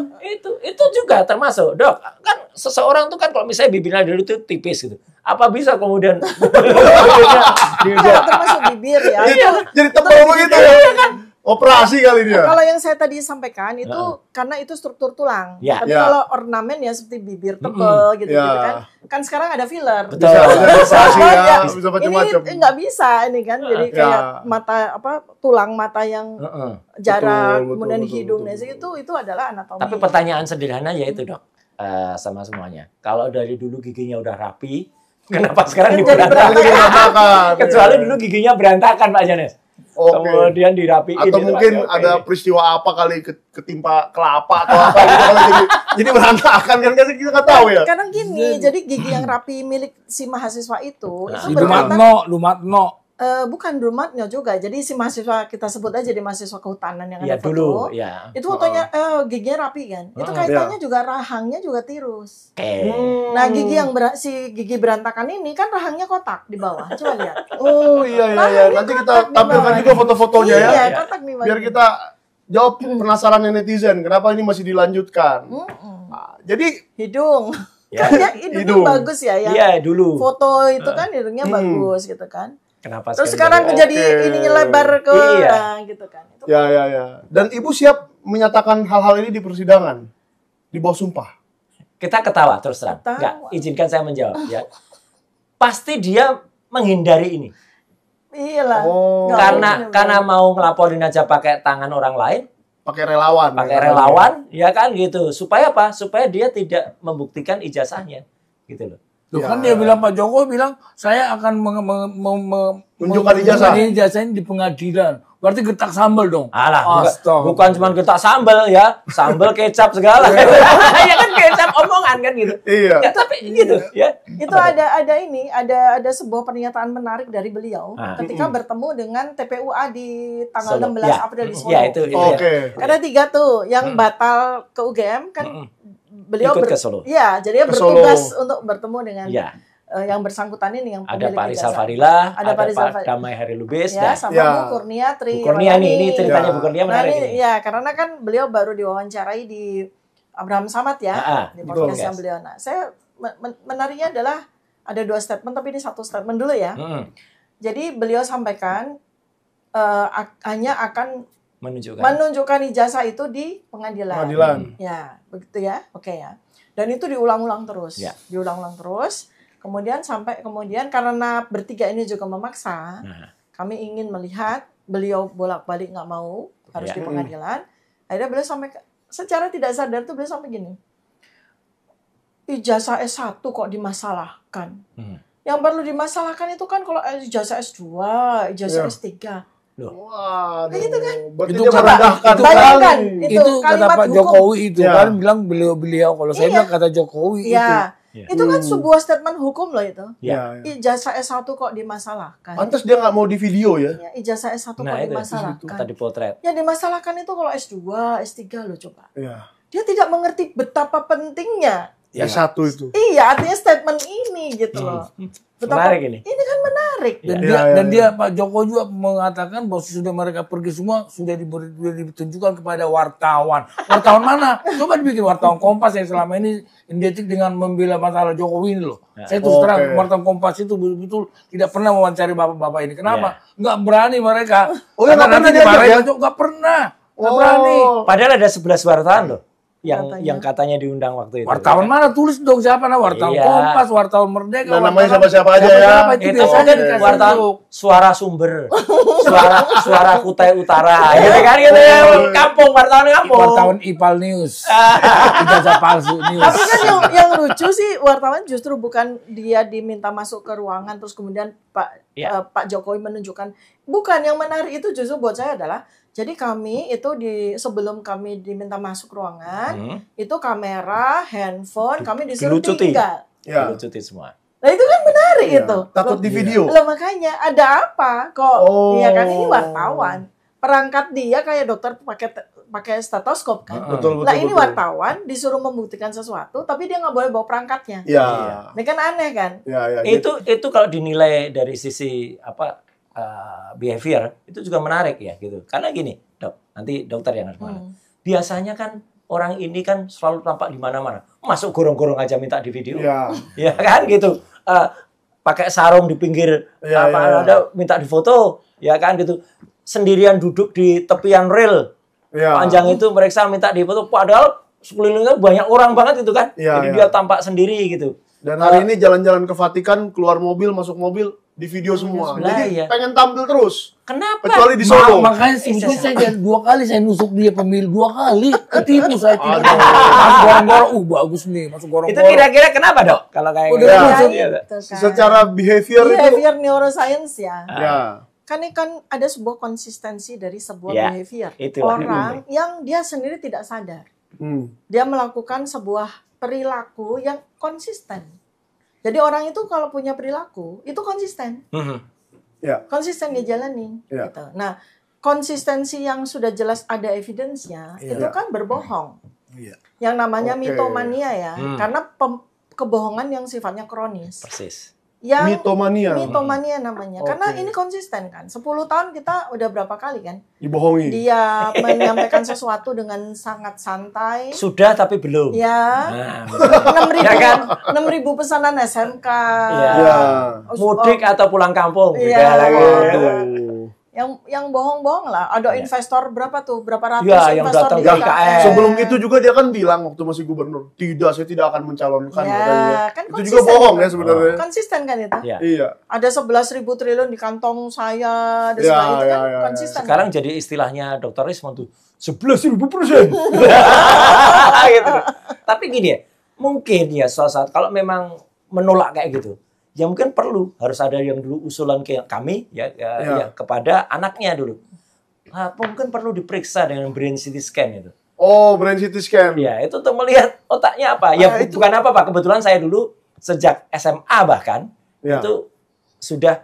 Itu juga termasuk, Dok. Kan seseorang tuh kan kalau misalnya bibirnya dulu itu tipis gitu. Apa bisa kemudian termasuk bibir ya. Jadi tebal begitu ya kan. Operasi kali dia. Kalau yang saya tadi sampaikan itu karena itu struktur tulang. Tapi kalau ornamen ya seperti bibir tebal gitu kan. Kan sekarang ada filler. Betul. Bisa macam-macam. Ini nggak bisa ini kan. Jadi kayak mata tulang mata yang jarak kemudian hidung itu adalah anatomi. Tapi pertanyaan sederhana yaitu, Dok. Sama semuanya. Kalau dari dulu giginya udah rapi, kenapa sekarang berantakan? Kecuali dulu giginya berantakan, Pak Janes. Kemudian dirapiin. Atau mungkin ada peristiwa apa kali ketimpa kelapa atau apa gitu kali jadi berantakan kan kita nggak tahu ya. Kadang gini, jadi gigi yang rapi milik si mahasiswa itu Si Dumatno. Bukan Dumatno juga. Jadi si mahasiswa kita sebut aja di mahasiswa kehutanan yang ya, ada foto. dulu, ya. Itu fotonya giginya rapi kan. Itu kaitannya juga rahangnya juga tirus. Nah, si gigi berantakan ini kan rahangnya kotak di bawah. Coba lihat. Oh iya. Nanti kita tampilkan juga foto-fotonya ya. Iya, kotak di bawah. Biar kita jawab penasaran netizen kenapa ini masih dilanjutkan. Nah, jadi hidung. Ya. Kan hidungnya bagus ya. Iya, dulu. Foto itu kan hidungnya bagus gitu kan. Kenapa terus sekarang jadi ininya lebar ke gitu kan. Itu ya. Dan Ibu siap menyatakan hal-hal ini di persidangan di bawah sumpah. Kita ketawa terus terang. Enggak, izinkan saya menjawab ya. Pasti dia menghindari ini. Iyalah. Karena mau ngelaporin aja pakai tangan orang lain, pakai relawan, ya kan gitu. Supaya apa? Supaya dia tidak membuktikan ijazahnya, gitu loh. Loh kan dia bilang, Pak Jokowi bilang saya akan menunjukkan ijazah ini di pengadilan. Berarti getak sambal dong. Alah, bukan cuma getak sambal ya, sambal kecap segala. Ya kan kecap omongan kan gitu. Iya. Ya, tapi gitu ya. Itu ada sebuah pernyataan menarik dari beliau ketika bertemu dengan TPUA di tanggal 16 April di Solo. Ya, itu. Oke. Karena 3 tuh yang batal ke UGM kan beliau ikut ke Solo. Iya, jadi dia bertugas untuk bertemu dengan yang bersangkutan ini yang ada Pak Rizal Farila, ada Pak Damai Hari Lubis, sama Bu Kurnia Bu Kurnia ini ceritanya Bu Kurnia menarik ini. Ya, karena kan beliau baru diwawancarai di Abraham Samad ya, di podcast yang beliau. Nah, saya menariknya adalah ada 2 statement, tapi ini 1 statement dulu ya. Jadi beliau sampaikan hanya akan menunjukkan ijazah itu di pengadilan. Ya, begitu ya. Oke ya. Dan itu diulang-ulang terus. Diulang-ulang terus. Kemudian karena bertiga ini juga memaksa, kami ingin melihat beliau bolak-balik nggak mau harus di pengadilan. Akhirnya beliau sampai secara tidak sadar tuh beliau sampai gini. Ijazah S1 kok dimasalahkan. Yang perlu dimasalahkan itu kan kalau ijazah S2, ijazah S3. Wah, gitu kan? Itu merendahkan. Bayangkan itu kata Pak Jokowi itu kan bilang beliau kalau saya bilang kata Jokowi itu. Itu kan sebuah statement hukum loh itu. Ijazah S1 kok dimasalahkan. Pantes dia nggak mau di video ya. Ijazah S1 kok dimasalahkan. Tadi potret. Yang dimasalahkan itu kalau S2, S3 loh coba. Dia tidak mengerti betapa pentingnya. S1 itu. Iya, artinya statement ini gitu loh. Menarik ini. Ini kan menarik. Dan dia Pak Jokowi juga mengatakan bahwa sudah mereka pergi semua sudah ditunjukkan kepada wartawan. Wartawan mana? Coba dibikin wartawan Kompas yang selama ini identik dengan membela masalah Jokowi ini loh. Saya terus terang wartawan Kompas itu betul-betul tidak pernah mewawancari bapak-bapak ini. Kenapa? Nggak berani mereka. Oh ya nggak pernah dia nggak pernah. Nggak berani. Padahal ada 11 wartawan loh. Yang katanya diundang waktu itu. Wartawan mana? Tulis dong siapa namanya? Wartawan Kompas, wartawan Merdeka. Nah, namanya siapa-siapa aja ya. Itu kan wartawan Suara Sumber, suara Kutai Utara, gitu kan gitu ya. Kampung, wartawan kampung. Wartawan Ipal News. Ijazah palsu news. Tapi kan yang lucu sih wartawan justru bukan dia diminta masuk ke ruangan terus kemudian Pak Jokowi menunjukkan. Bukan, yang menarik itu justru buat saya adalah jadi kami itu sebelum kami diminta masuk ruangan, itu kamera, handphone kami disuruh tinggal. Dilucuti semua. Nah itu kan menarik itu. Takut di video. Loh makanya ada apa kok? Iya kan ini wartawan. Perangkat dia kayak dokter pakai stetoskop kan. Betul. Ini wartawan disuruh membuktikan sesuatu, tapi dia nggak boleh bawa perangkatnya. Iya. Ini kan aneh kan? Itu kalau dinilai dari sisi behavior itu juga menarik ya gitu. Karena gini, Dok, nanti dokter yang harus mana. Biasanya kan orang ini kan selalu tampak di mana-mana. Masuk gorong-gorong aja minta di video. Ya kan gitu. Pakai sarung di pinggir ada minta di foto, ya kan gitu. Sendirian duduk di tepian rel. Panjang itu mereka minta di foto padahal sekelilingnya banyak orang banget itu kan. Jadi dia tampak sendiri gitu. Dan hari ini jalan-jalan ke Vatikan, keluar mobil, masuk mobil, di video semua. Jadi pengen tampil terus. Kenapa? Kecuali di Solo. Makanya sebetulnya saya 2 kali saya nusuk dia pemilu 2 kali. Ketipu saya tipu. Masuk gorong-gorong, bagus nih, masuk gorong-gorong. Itu kira-kira kenapa, Dok? Kalau kayak secara behavior neuroscience ya. kan ini kan ada sebuah konsistensi dari sebuah Ya, behavior. itulah. Orang yang dia sendiri tidak sadar. Dia melakukan sebuah perilaku yang konsisten. Jadi orang itu kalau punya perilaku, itu konsisten. Ya. Konsisten ngejalanin. Ya. Gitu. Nah, konsistensi yang sudah jelas ada evidence-nya, itu kan berbohong. Iya. Yang namanya Oke. mitomania ya. Karena kebohongan yang sifatnya kronis. Persis. Yang Mitomania namanya. Oke. Karena ini konsisten kan. 10 tahun kita udah berapa kali kan? dibohongi. Dia menyampaikan sesuatu dengan sangat santai. Sudah tapi belum. Ya. Nah, 6.000 Ya kan? 6.000 pesanan SMK. Iya. Ya. Mudik atau pulang kampung. Iya. Beda lagi. Waduh. Yang bohong-bohong lah. Ada investor berapa tuh? Berapa ratus Iya, yang investor datang di ke IKN. Sebelum itu juga dia kan bilang waktu masih gubernur, tidak, saya tidak akan mencalonkan. Ya, katanya. kan itu konsisten. juga bohong ya sebenarnya. Konsisten kan itu? Iya. Iya. Ada 11.000 triliun di kantong saya, ada Ya, segala itu kan ya. konsisten. Sekarang jadi istilahnya Dr. Rismon tuh 11.000%. Gitu. Tapi gini ya, mungkin ya suatu saat kalau memang menolak kayak gitu, ya mungkin harus ada yang dulu usulan ke kami ya kepada anaknya dulu. Mungkin perlu diperiksa dengan brain CT scan itu. Oh, brain CT scan. Ya, itu untuk melihat otaknya apa. Ya bukan apa Pak, kebetulan saya dulu sejak SMA bahkan itu sudah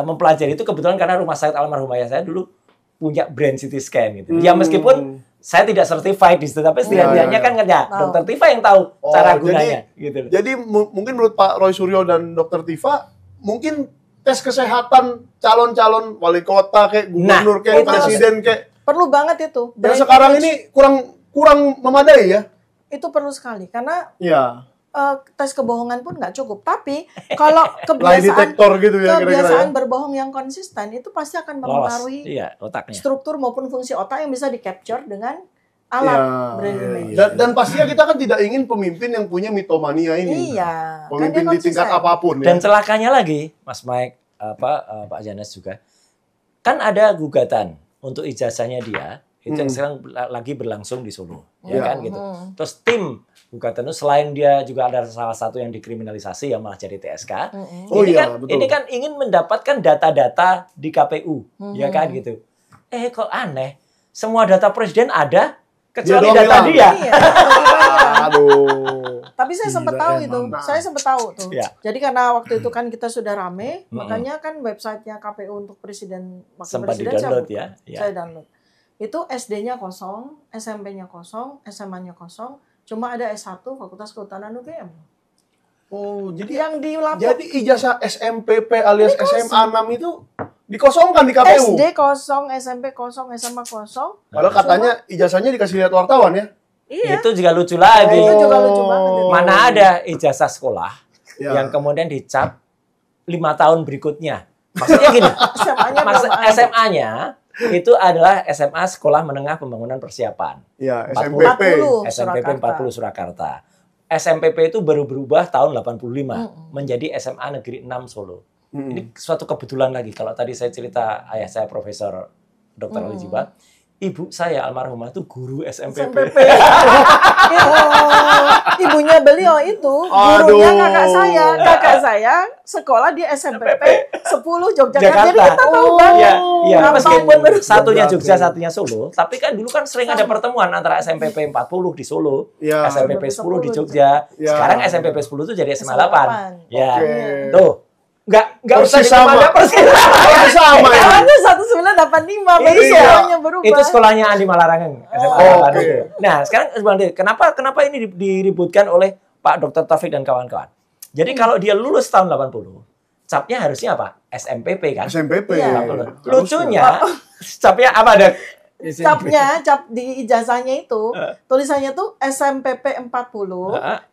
mempelajari itu kebetulan karena rumah sakit almarhum ayah saya dulu punya brain CT scan gitu. Ya meskipun saya tidak certified di situ, tapi setidaknya kan Dokter Tifa yang tahu cara gunanya gitu. Jadi mungkin menurut Pak Roy Suryo dan Dokter Tifa mungkin tes kesehatan calon-calon wali kota kayak gubernur kayak presiden kayak perlu banget itu. yang sekarang ini kurang memadai ya. Itu perlu sekali karena Iya. tes kebohongan pun nggak cukup. Tapi kalau Lie detector gitu ya kira-kira. kebiasaan berbohong yang konsisten itu pasti akan mempengaruhi otaknya. struktur maupun fungsi otak yang bisa di capture dengan alat brain imaging. Dan pastinya kita kan tidak ingin pemimpin yang punya mitomania ini. Iya. Pemimpin kan di tingkat apapun Dan ya. celakanya lagi, Mas Mike, Pak Janes juga, kan ada gugatan untuk ijazahnya dia itu yang sekarang lagi berlangsung di Solo, ya kan gitu. Terus tim gugatan itu selain dia juga ada salah satu yang dikriminalisasi yang malah jadi TSK. Ini kan ingin mendapatkan data-data di KPU, ya kan gitu. Kok aneh, semua data presiden ada kecuali data dia. Iya, Aduh. tapi saya sempat tahu itu. Saya sempat tahu tuh. Ya. Jadi karena waktu itu kan kita sudah rame, makanya kan websitenya KPU untuk presiden, wakil Sempat presiden di-download saya, saya download. Itu SD-nya kosong, SMP-nya kosong, SMA-nya kosong, cuma ada S1 Fakultas Kehutanan UGM. Oh, jadi Yang dilapor. Jadi ijazah SMPP alias SMA 6 itu dikosongkan di KPU. SD kosong, SMP kosong, SMA kosong. Padahal katanya ijazahnya dikasih lihat wartawan ya. Iya. Itu juga lucu lagi. Itu juga lucu banget. Itu. Mana ada ijazah sekolah Ya. yang kemudian dicap 5 tahun berikutnya. Maksudnya gini, SMA-nya itu adalah SMA Sekolah Menengah Pembangunan Persiapan. Ya, 40. SMPP. SMPP 40 Surakarta. SMPP itu baru berubah tahun 85 menjadi SMA Negeri 6 Solo. Ini suatu kebetulan lagi. Kalau tadi saya cerita ayah saya Profesor Dr. Ali Jiba, ibu saya almarhumah itu guru SMPP. Ibunya beliau itu gurunya kakak saya. Kakak saya sekolah di SMPP 10 Yogyakarta. Jadi kita tahu banget. Iya, meskipun satunya Jogja, satunya Solo, tapi kan dulu kan sering ada pertemuan antara SMPP 40 di Solo, SMPP 10 di Jogja. Sekarang SMPP 10 itu jadi SMA 8. Ya. Tuh. Enggak usah ditambah persis sama ya. Karena 1985 baru semuanya berubah. Itu sekolahnya Andi Malarangen. Nah, sekarang kenapa ini diributkan oleh Pak Dr. Taufik dan kawan-kawan? Jadi kalau dia lulus tahun 80, capnya harusnya apa? SMPP kan? SMPP. Lucunya, capnya apa ada? Cap di ijazahnya itu tulisannya tuh SMPP 40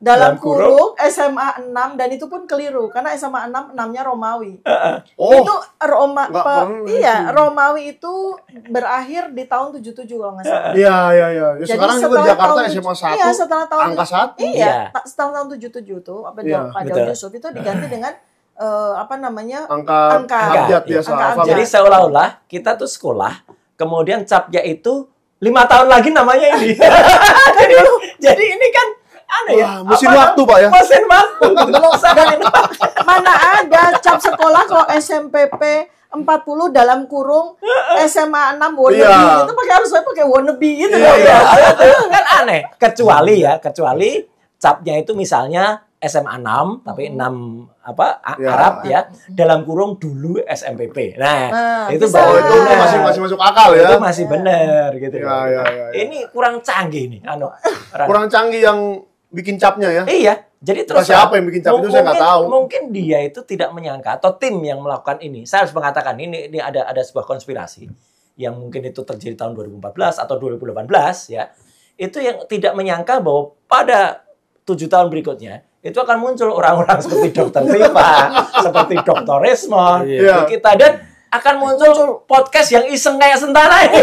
dalam kurung SMA 6 dan itu pun keliru karena SMA 6 6-nya Romawi. Itu Romawi itu berakhir di tahun 77 kalau nggak salah. Iya. Ya, sekarang juga Jakarta SMA 1. Iya, setelah tahun angka 1. Iya, setelah tahun 77 itu Pak Daud Yusuf itu diganti dengan angka abjad biasa. Jadi seolah-olah kita tuh sekolah kemudian capnya itu 5 tahun lagi namanya ini. jadi ini kan aneh ya. Mesin waktu Pak ya. Mesin waktu. Mana ada cap sekolah kok SMPP 40 dalam kurung SMA 6 wannabe itu harus pakai wannabe gitu. Kan aneh. Kecuali capnya itu misalnya SMA 6 tapi 6 Arab ya dalam kurung dulu SMPP. Nah, itu baru itu masih masuk akal ya. Itu masih benar gitu. Ya. Ini kurang canggih nih kurang canggih yang bikin capnya ya. Iya. Jadi terus siapa yang bikin cap itu saya nggak tahu. Mungkin dia itu tidak menyangka atau tim yang melakukan ini. Saya harus mengatakan ini ada sebuah konspirasi yang mungkin itu terjadi tahun 2014 atau 2018 ya. Itu yang tidak menyangka bahwa pada 7 tahun berikutnya itu akan muncul orang-orang seperti Dr. Tifa, seperti Dr. Resmond, kita dan akan muncul podcast yang iseng kayak Sentana ini.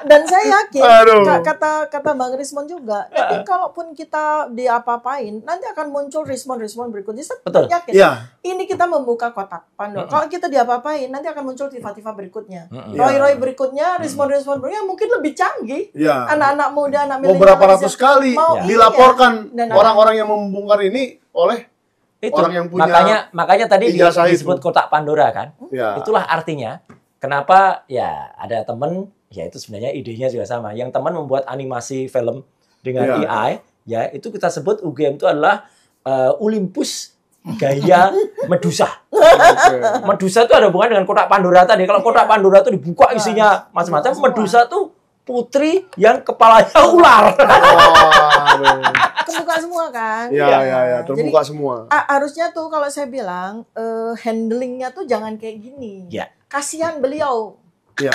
Dan saya yakin kata Bang Rismond juga, nanti kalaupun kita diapa-apain, nanti akan muncul respon berikutnya. Saya yakin. Ini kita membuka kotak Pandora. Kalau kita diapa-apain, nanti akan muncul Tifa-Tifa berikutnya. Roy berikutnya, respon berikutnya mungkin lebih canggih. Anak-anak muda, anak milenial. Beberapa ratus kali dilaporkan orang-orang yang membongkar ini oleh orang yang punya makanya tadi disebut kotak Pandora kan. Itulah artinya kenapa ya ada temen ya itu sebenarnya idenya juga sama. Yang teman membuat animasi film dengan AI ya itu kita sebut UGM itu adalah Olympus gaya Medusa. Medusa itu ada hubungan dengan kotak Pandora tadi. Kalau kotak Pandora itu dibuka isinya macam-macam, Medusa tuh putri yang kepalanya ular. Kebuka semua kan? Iya, terbuka jadi, semua. Harusnya tuh kalau saya bilang handlingnya tuh jangan kayak gini. Kasihan beliau. Iya.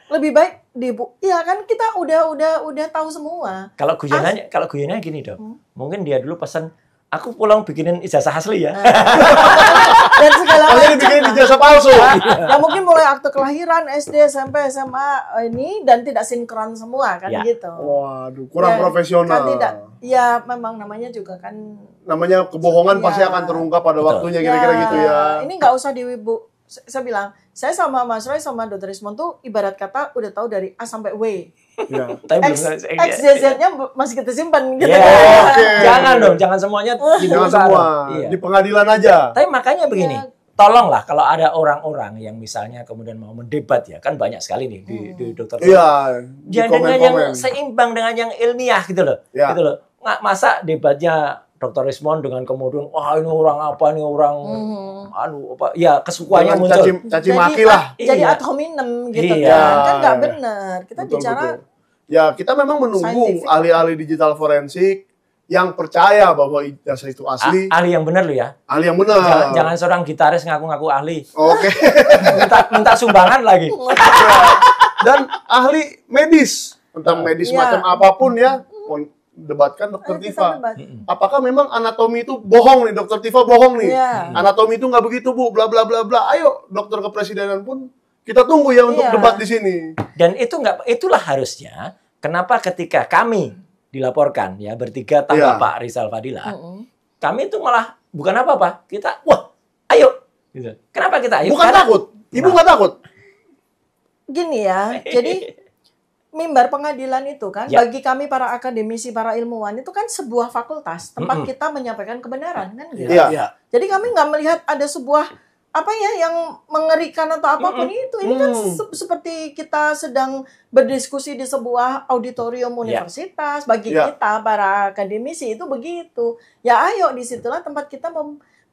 Lebih baik iya kan kita udah tahu semua. Kalau guyonanya gini dong. Mungkin dia dulu pesan aku pulang bikinin ijazah asli ya. Dan segala macam. Dibikinin ijazah palsu. Ya mungkin mulai akte kelahiran, SD, SMP, SMA ini dan tidak sinkron semua kan gitu. Waduh, kurang profesional. Kan tidak. Ya memang namanya juga kan. Namanya kebohongan pasti akan terungkap pada waktunya kira-kira gitu ya. Ini nggak usah diwibu. Saya bilang, saya sama Mas Roy sama Dr. Rismond tuh ibarat kata udah tahu dari A sampai W. X, Y, Z-nya masih kita simpan gitu. Jangan dong, jangan semuanya. Jangan semua. Di pengadilan aja. Tapi makanya begini, tolonglah kalau ada orang-orang yang misalnya kemudian mau mendebat ya, kan banyak sekali nih di Dr. Jangan dengan yang seimbang dengan yang ilmiah gitu loh. Gitu loh. Masa debatnya Dr. Rismond dengan kemudian wah ini orang apa nih orang kesukaannya muncul caci maki lah jadi ad hominem gitu kan nggak benar kita betul, bicara ya kita memang menunggu ahli-ahli digital forensik yang percaya bahwa ijazah itu asli ahli yang benar lo ya ahli yang benar jangan seorang gitaris ngaku-ngaku ahli minta sumbangan lagi dan ahli medis tentang medis macam apapun ya debatkan Dr. Tifa. Apakah memang anatomi itu bohong nih, Dr. Tifa bohong nih. Anatomi itu nggak begitu Bu, bla bla bla bla. Ayo dokter kepresidenan pun kita tunggu ya untuk debat di sini. Dan itulah harusnya kenapa ketika kami dilaporkan ya bertiga tanpa Pak Rizal Fadila, kami itu malah bukan apa-apa, kita ayo. Gitu. Kenapa kita ayo? Bukan takut. Ibu nggak takut. Gini ya, jadi mimbar pengadilan itu kan bagi kami para akademisi, para ilmuwan itu kan sebuah fakultas tempat kita menyampaikan kebenaran kan gitu. Jadi kami nggak melihat ada sebuah apa ya yang mengerikan atau apapun itu. Ini kan seperti kita sedang berdiskusi di sebuah auditorium universitas. Bagi kita para akademisi itu begitu. Ya ayo disitulah tempat kita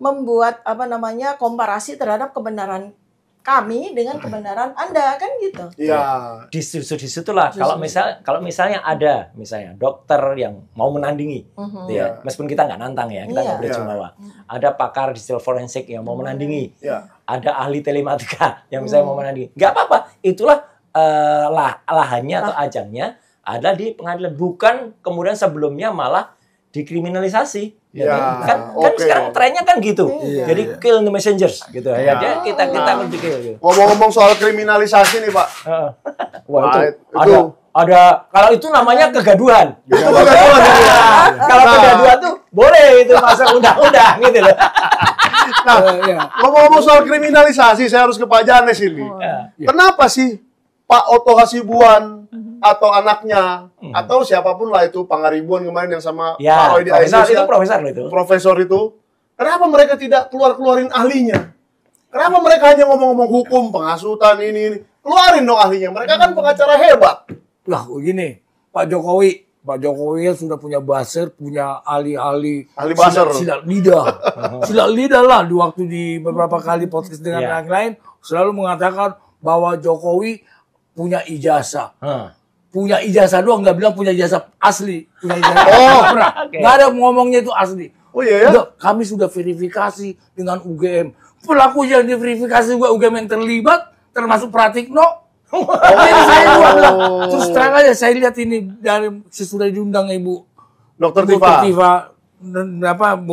membuat komparasi terhadap kebenaran kami dengan kebenaran Anda kan gitu. Iya. Disitulah kalau misalnya ada dokter yang mau menandingi, ya meskipun kita nggak nantang ya, kita nggak boleh jumawa. Ada pakar digital forensik yang mau menandingi, ada ahli telematika yang misalnya mau menandingi, nggak apa-apa. Itulah lahannya atau ajangnya ada di pengadilan, bukan kemudian sebelumnya malah dikriminalisasi. Kan sekarang trennya kan gitu. Jadi kill the messengers gitu ya. Kita kill gitu. Ngomong-ngomong soal kriminalisasi nih, Pak. Itu ada kalau itu namanya kegaduhan. Kalau kegaduhan tuh boleh itu masuk undang-undang gitu loh. Nah, ngomong-ngomong soal kriminalisasi, saya harus ke Pak Janes ini. Kenapa sih Pak Otto Hasibuan atau anaknya atau siapapun lah itu Pangaribuan kemarin yang sama Pak Roy di ICC itu profesor itu. Profesor itu. Kenapa mereka tidak keluarin ahlinya? Kenapa mereka hanya ngomong-ngomong hukum, pengasutan, ini? Keluarin dong ahlinya. Mereka kan pengacara hebat. Lah begini, Pak Jokowi kan sudah punya buzzer, punya ahli buzzer. Silat lidah. Silat lidah lah di waktu di beberapa kali podcast dengan yang lain selalu mengatakan bahwa Jokowi punya ijazah. Punya ijazah doang, nggak bilang punya ijazah asli. Punya ijazah. Nggak ada ngomongnya itu asli. Oh iya ya? Udah, kami sudah verifikasi dengan UGM. Pelaku yang diverifikasi juga UGM yang terlibat, termasuk Pratikno. Jadi saya juga bilang, terus terang aja saya lihat ini dari sesudah diundang Ibu Dr. Tifa dan Pak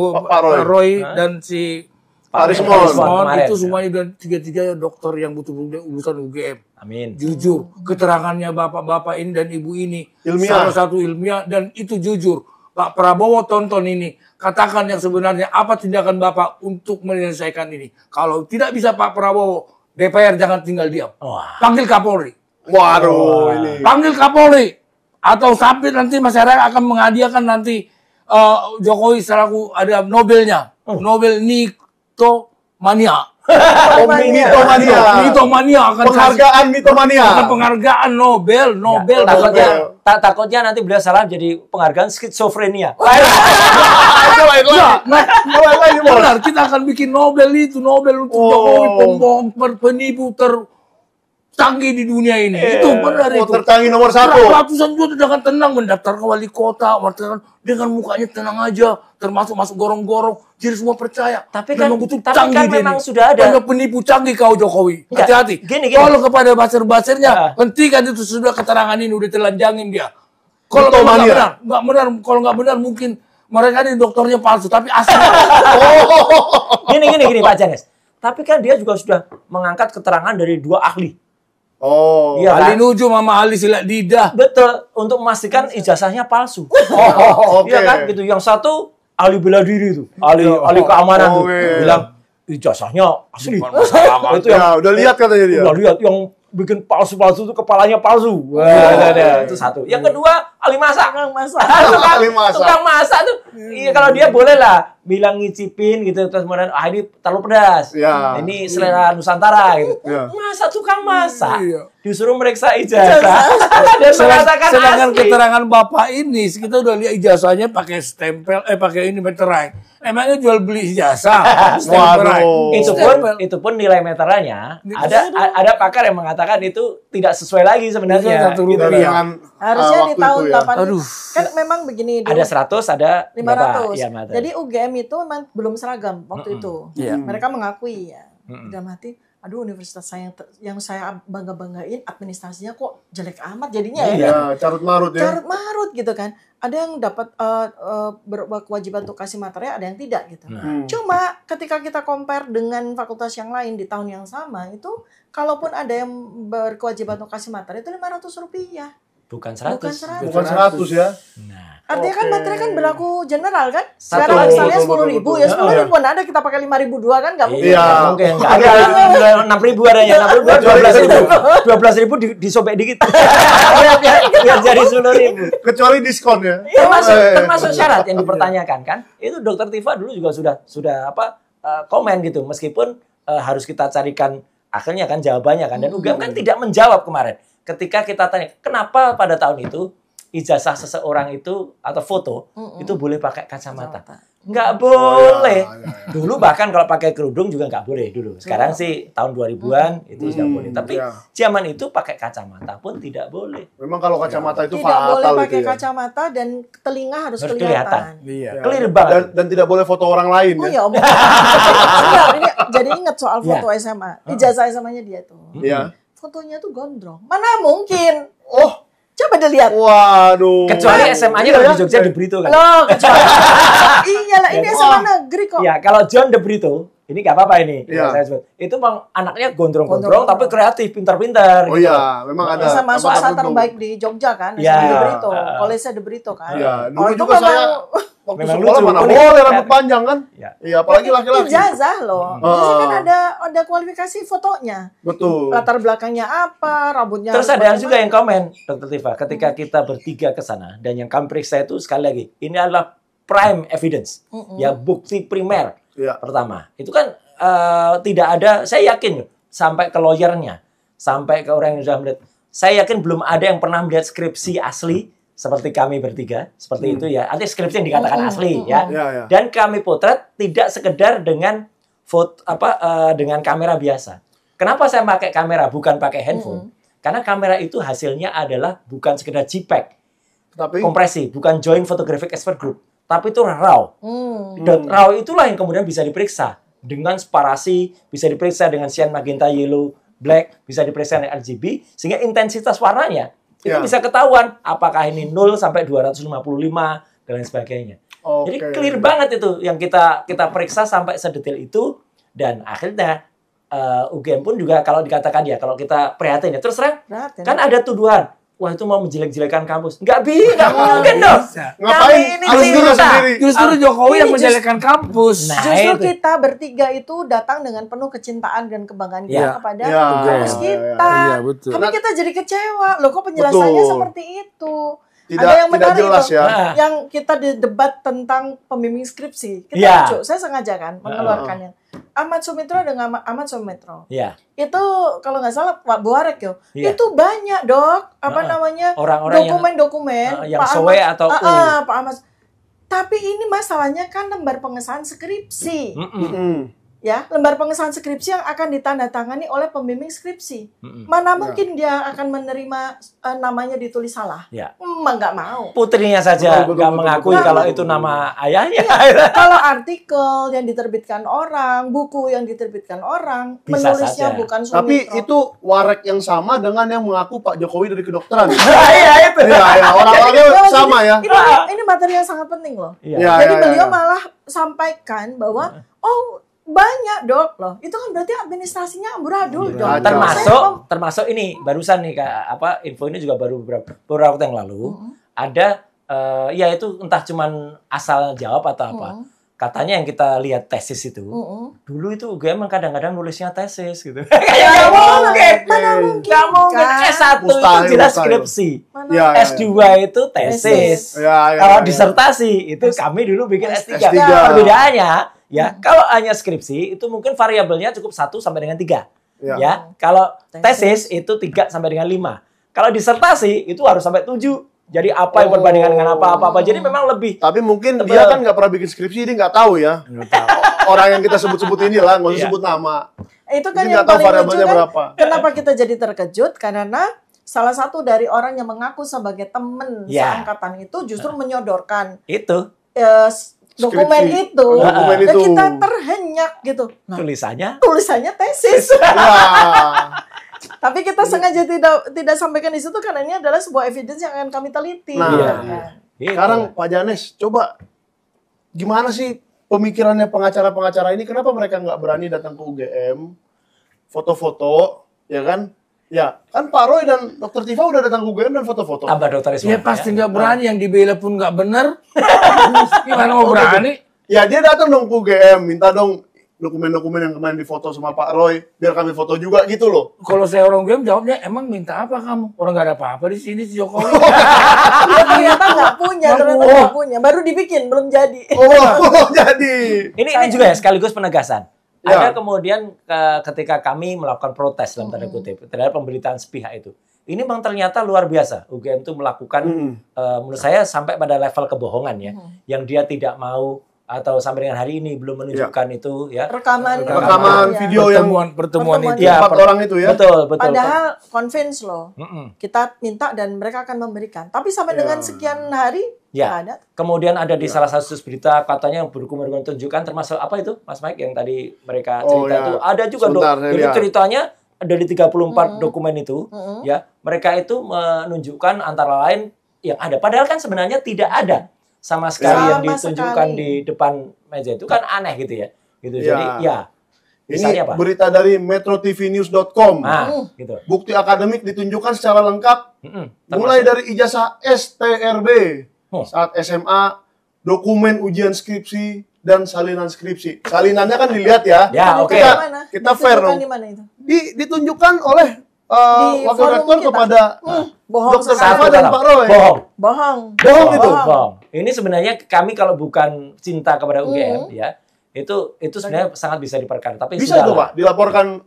Roy dan si Pak Rismon itu semuanya dan tiga-tiga dokter yang betul-betul lulusan UGM. Amin. Jujur, keterangannya bapak-bapak ini dan ibu ini ilmiah. salah satu ilmiah dan itu jujur. Pak Prabowo tonton ini, katakan yang sebenarnya apa tindakan Bapak untuk menyelesaikan ini. Kalau tidak bisa Pak Prabowo, DPR jangan tinggal diam. Panggil Kapolri. Waduh, ini. Panggil Kapolri. Atau sampai nanti masyarakat akan menghadiahkan nanti Jokowi selaku ada Nobelnya. Nobel Mitomania. Mitomania akan penghargaan mitomania. Akan penghargaan Nobel. Takutnya nanti beliau salah jadi penghargaan skizofrenia. Benar, kita akan bikin Nobel untuk Jokowi pembohong, penipu tercanggih di dunia ini. Itu benar itu. Tercanggih nomor 1. Ratusan juta dengan tenang mendaftar ke wali kota, dengan mukanya tenang aja, termasuk masuk gorong-gorong, jadi semua percaya. Tapi kan memang sudah ada. Banyak penipu canggih kau Jokowi. Hati-hati. Kalau kepada baser-basernya, hentikan itu sudah keterangan ini udah telanjangin dia. Kalau nggak benar, kalau nggak benar mungkin mereka ini dokternya palsu, tapi asli. Gini Pak Janes. Tapi kan dia juga sudah mengangkat keterangan dari 2 ahli. Iya, ahli nujum sama ahli silat lidah. Betul, untuk memastikan ijazahnya palsu. Iya kan, gitu. Yang satu ahli bela diri itu, ahli keamanan tuh, bilang ijazahnya asli. Itu yang udah lihat katanya dia. Udah lihat yang bikin palsu-palsu itu kepalanya palsu. Itu satu. Yang kedua ahli masak. Tukang masak tuh. Iya, kalau dia boleh lah bilang ngicipin gitu, terus kemudian ini terlalu pedas. Ini selera Nusantara gitu. Masa tukang masak disuruh meriksa ijazah dan mengatakan sedangkan keterangan Bapak ini kita udah lihat ijazahnya pakai stempel, pakai ini meterai. Emangnya jual beli ijazah? Itu pun nilai meterannya ada pakar yang mengatakan itu tidak sesuai lagi sebenarnya. Harusnya di tahun 80 kan memang begini dulu. Ada 100, ada 500. Jadi UGM itu memang belum seragam waktu itu. Mereka mengakui ya. Dalam hati, aduh universitas saya yang saya bangga-banggain administrasinya kok jelek amat jadinya ya. Iya, carut marut ya. Carut marut gitu kan. Ada yang dapat berkewajiban untuk kasih materi, ada yang tidak gitu. Cuma ketika kita compare dengan fakultas yang lain di tahun yang sama itu, kalaupun ada yang berkewajiban untuk kasih materi itu Rp500. Bukan 100. Bukan 100 ya. Artinya kan materi kan berlaku general kan? Sekarang misalnya 10.000 ya 10.000 ada kita pakai 5.000 dua kan nggak mungkin. Iya, mungkin. Ada 6.000 adanya, 6.000 12.000 disobek dikit. Biar jadi 10.000. Kecuali diskon ya. Termasuk syarat yang dipertanyakan kan? Itu Dokter Tifa dulu juga sudah komen gitu, meskipun harus kita carikan akhirnya kan jawabannya kan, dan UGM kan tidak menjawab kemarin. Ketika kita tanya, kenapa pada tahun itu ijazah seseorang itu atau foto itu boleh pakai kacamata? Nggak boleh. Dulu bahkan kalau pakai kerudung juga nggak boleh dulu. Sekarang sih tahun 2000-an itu sudah boleh. Tapi zaman itu pakai kacamata pun tidak boleh. Memang kalau kacamata itu tidak fatal. Tidak boleh pakai kacamata dan telinga harus kelihatan. Clear banget. Dan tidak boleh foto orang lain ya. Ini jadi ingat soal foto SMA. Ijazah SMA-nya dia tuh. Iya. Fotonya tuh gondrong. Mana mungkin? Coba dilihat. Waduh. Kecuali SMA-nya kalau di Jogja De Brito kan. Loh, kecuali. Iyalah, ini SMA negeri kok. Ya, kalau John De Brito, ini nggak apa-apa ini. Iya. Itu memang anaknya gondrong-gondrong tapi kreatif, pintar-pintar. Oh iya, memang ada. Bisa masuk terbaik di Jogja kan, SMA De Brito. Kolese De Brito kan. Iya, dulu juga saya waktu sekolah mana boleh rambut panjang kan? Iya, apalagi laki-laki. Ijazah loh. Ijazah kan ada kualifikasi fotonya. Betul. Latar belakangnya apa, rambutnya. Terus ada juga yang komen, Dr. Tifa, ketika kita bertiga ke sana dan yang kami periksa itu sekali lagi, ini adalah prime evidence, ya bukti primer. Pertama, itu kan tidak ada, saya yakin sampai ke lawyernya, sampai ke orang yang sudah melihat, saya yakin belum ada yang pernah melihat skripsi asli seperti kami bertiga, seperti itu ya. Artinya skripsi yang dikatakan asli ya. Dan kami potret tidak sekedar dengan foto dengan kamera biasa. Kenapa saya pakai kamera bukan pakai handphone? Karena kamera itu hasilnya adalah bukan sekedar JPEG, tapi kompresi, bukan Joint Photographic Expert Group, tapi itu RAW. Dan RAW itulah yang kemudian bisa diperiksa dengan separasi, bisa diperiksa dengan cyan, magenta, yellow, black, bisa diperiksa dengan RGB, sehingga intensitas warnanya itu bisa ketahuan apakah ini 0 sampai 255 dan lain sebagainya. Jadi clear banget itu yang kita periksa sampai sedetail itu, dan akhirnya UGM pun juga kalau dikatakan ya, kalau kita prihatin ya, terus terang kan ada tuduhan, wah itu mau menjelek-jelekan kampus. Nggak mungkin dong. Ngapain? Harus dulu sendiri. Justru Jokowi yang menjelekkan kampus. Justru kita bertiga itu datang dengan penuh kecintaan dan kebanggaan kita kepada kampus kita. Tapi kita jadi kecewa. Loh kok penjelasannya seperti itu? Ada yang menarik jelas, itu, yang kita debat tentang pembimbing skripsi. Kita lucu, saya sengaja kan mengeluarkannya. Ahmad Sumitro dengan Ahmad Sumitro. Itu kalau nggak salah Pak Buarek itu banyak dok, namanya dokumen-dokumen yang Pak Soe atau Pak Ahmad. Tapi ini masalahnya kan lembar pengesahan skripsi. Ya, lembar pengesahan skripsi yang akan ditandatangani oleh pembimbing skripsi. Mana mungkin dia akan menerima namanya ditulis salah? Nggak mau. Putrinya saja nggak mengakui kalau itu nama ayahnya. Kalau artikel yang diterbitkan orang, buku yang diterbitkan orang, bisa menulisnya saja. bukan Sumitro. Tapi itu Warek yang sama dengan yang mengaku Pak Jokowi dari kedokteran. Iya itu. Orang-orangnya sama ya. Ini materi yang sangat penting loh. Jadi beliau malah sampaikan bahwa banyak dok loh, itu kan berarti administrasinya amburadul dong. Termasuk ini barusan nih info ini juga baru beberapa waktu yang lalu ada ya itu entah cuman asal jawab atau apa. Katanya yang kita lihat tesis itu dulu itu UGM kadang-kadang nulisnya tesis gitu. Mana mungkin? S1 itu jelas skripsi. S2 itu tesis. Kalau disertasi itu kami dulu bikin S3. Perbedaannya ya, kalau hanya skripsi itu mungkin variabelnya cukup 1 sampai dengan 3. Ya, kalau tesis itu 3 sampai dengan 5. Kalau disertasi itu harus sampai 7. Jadi apa yang berbandingan dengan apa-apa. Jadi memang lebih. Tapi mungkin dia kan nggak pernah bikin skripsi, dia nggak tahu ya. Orang yang kita sebut-sebut ini lah, nggak usah sebut nama. Itu kan dia yang paling lucu kan, berapa. Kenapa kita jadi terkejut? Karena salah satu dari orang yang mengaku sebagai teman seangkatan itu justru menyodorkan itu dokumen itu. Dan kita terhenyak gitu. Tulisannya tesis. Tapi kita sengaja tidak sampaikan di situ karena ini adalah sebuah evidence yang akan kami teliti. Sekarang Pak Janes, coba gimana sih pemikirannya pengacara-pengacara ini? Kenapa mereka nggak berani datang ke UGM, foto-foto, ya kan? Ya, kan Pak Roy dan Dr. Tifa udah datang ke UGM dan foto-foto. Tambah dokter Isma. Ya pasti nggak berani, yang dibela pun nggak benar. Gimana mau berani? Ya dia datang dong ke UGM, minta dong dokumen-dokumen yang kemarin difoto sama Pak Roy, biar kami foto juga gitu loh. Kalau saya orang UGM jawabnya, emang minta apa kamu? Orang nggak ada apa-apa di sini si Jokowi. Ternyata nggak punya, baru dibikin, belum jadi. Belum jadi. Ini juga ya sekaligus penegasan. Ada kemudian ketika kami melakukan protes dalam tanda kutip terhadap pemberitaan sepihak itu. Ini memang ternyata luar biasa. UGM itu melakukan menurut saya sampai pada level kebohongan ya. Yang dia tidak mau atau sampai dengan hari ini belum menunjukkan itu ya. Rekaman video pertemuan itu. Ya, 4 orang itu ya. Betul. Padahal convince loh. Kita minta dan mereka akan memberikan. Tapi sampai dengan sekian hari ada. Kemudian ada di salah satu berita katanya yang berdokumen tunjukkan termasuk apa itu Mas Mike yang tadi mereka cerita itu ada juga dong. Jadi ceritanya dari 34 dokumen itu ya mereka itu menunjukkan antara lain yang ada. Padahal kan sebenarnya tidak ada sama sekali yang ditunjukkan di depan meja itu kan aneh gitu ya. Gitu. Jadi ini apa? Berita dari metrotvnews.com. Gitu. Bukti akademik ditunjukkan secara lengkap mulai dari ijazah STRB saat SMA, dokumen ujian skripsi dan salinan skripsi. Salinannya kan dilihat ya. Ya, oke. Kita fair dong. Ditunjukkan oleh wakil rektor kepada Dr. Tifa dan Pak Roy. Bohong itu. Bohong. Ini sebenarnya kami kalau bukan cinta kepada UGM ya, Itu sebenarnya sangat bisa diperkan. Tapi bisa tuh Pak, dilaporkan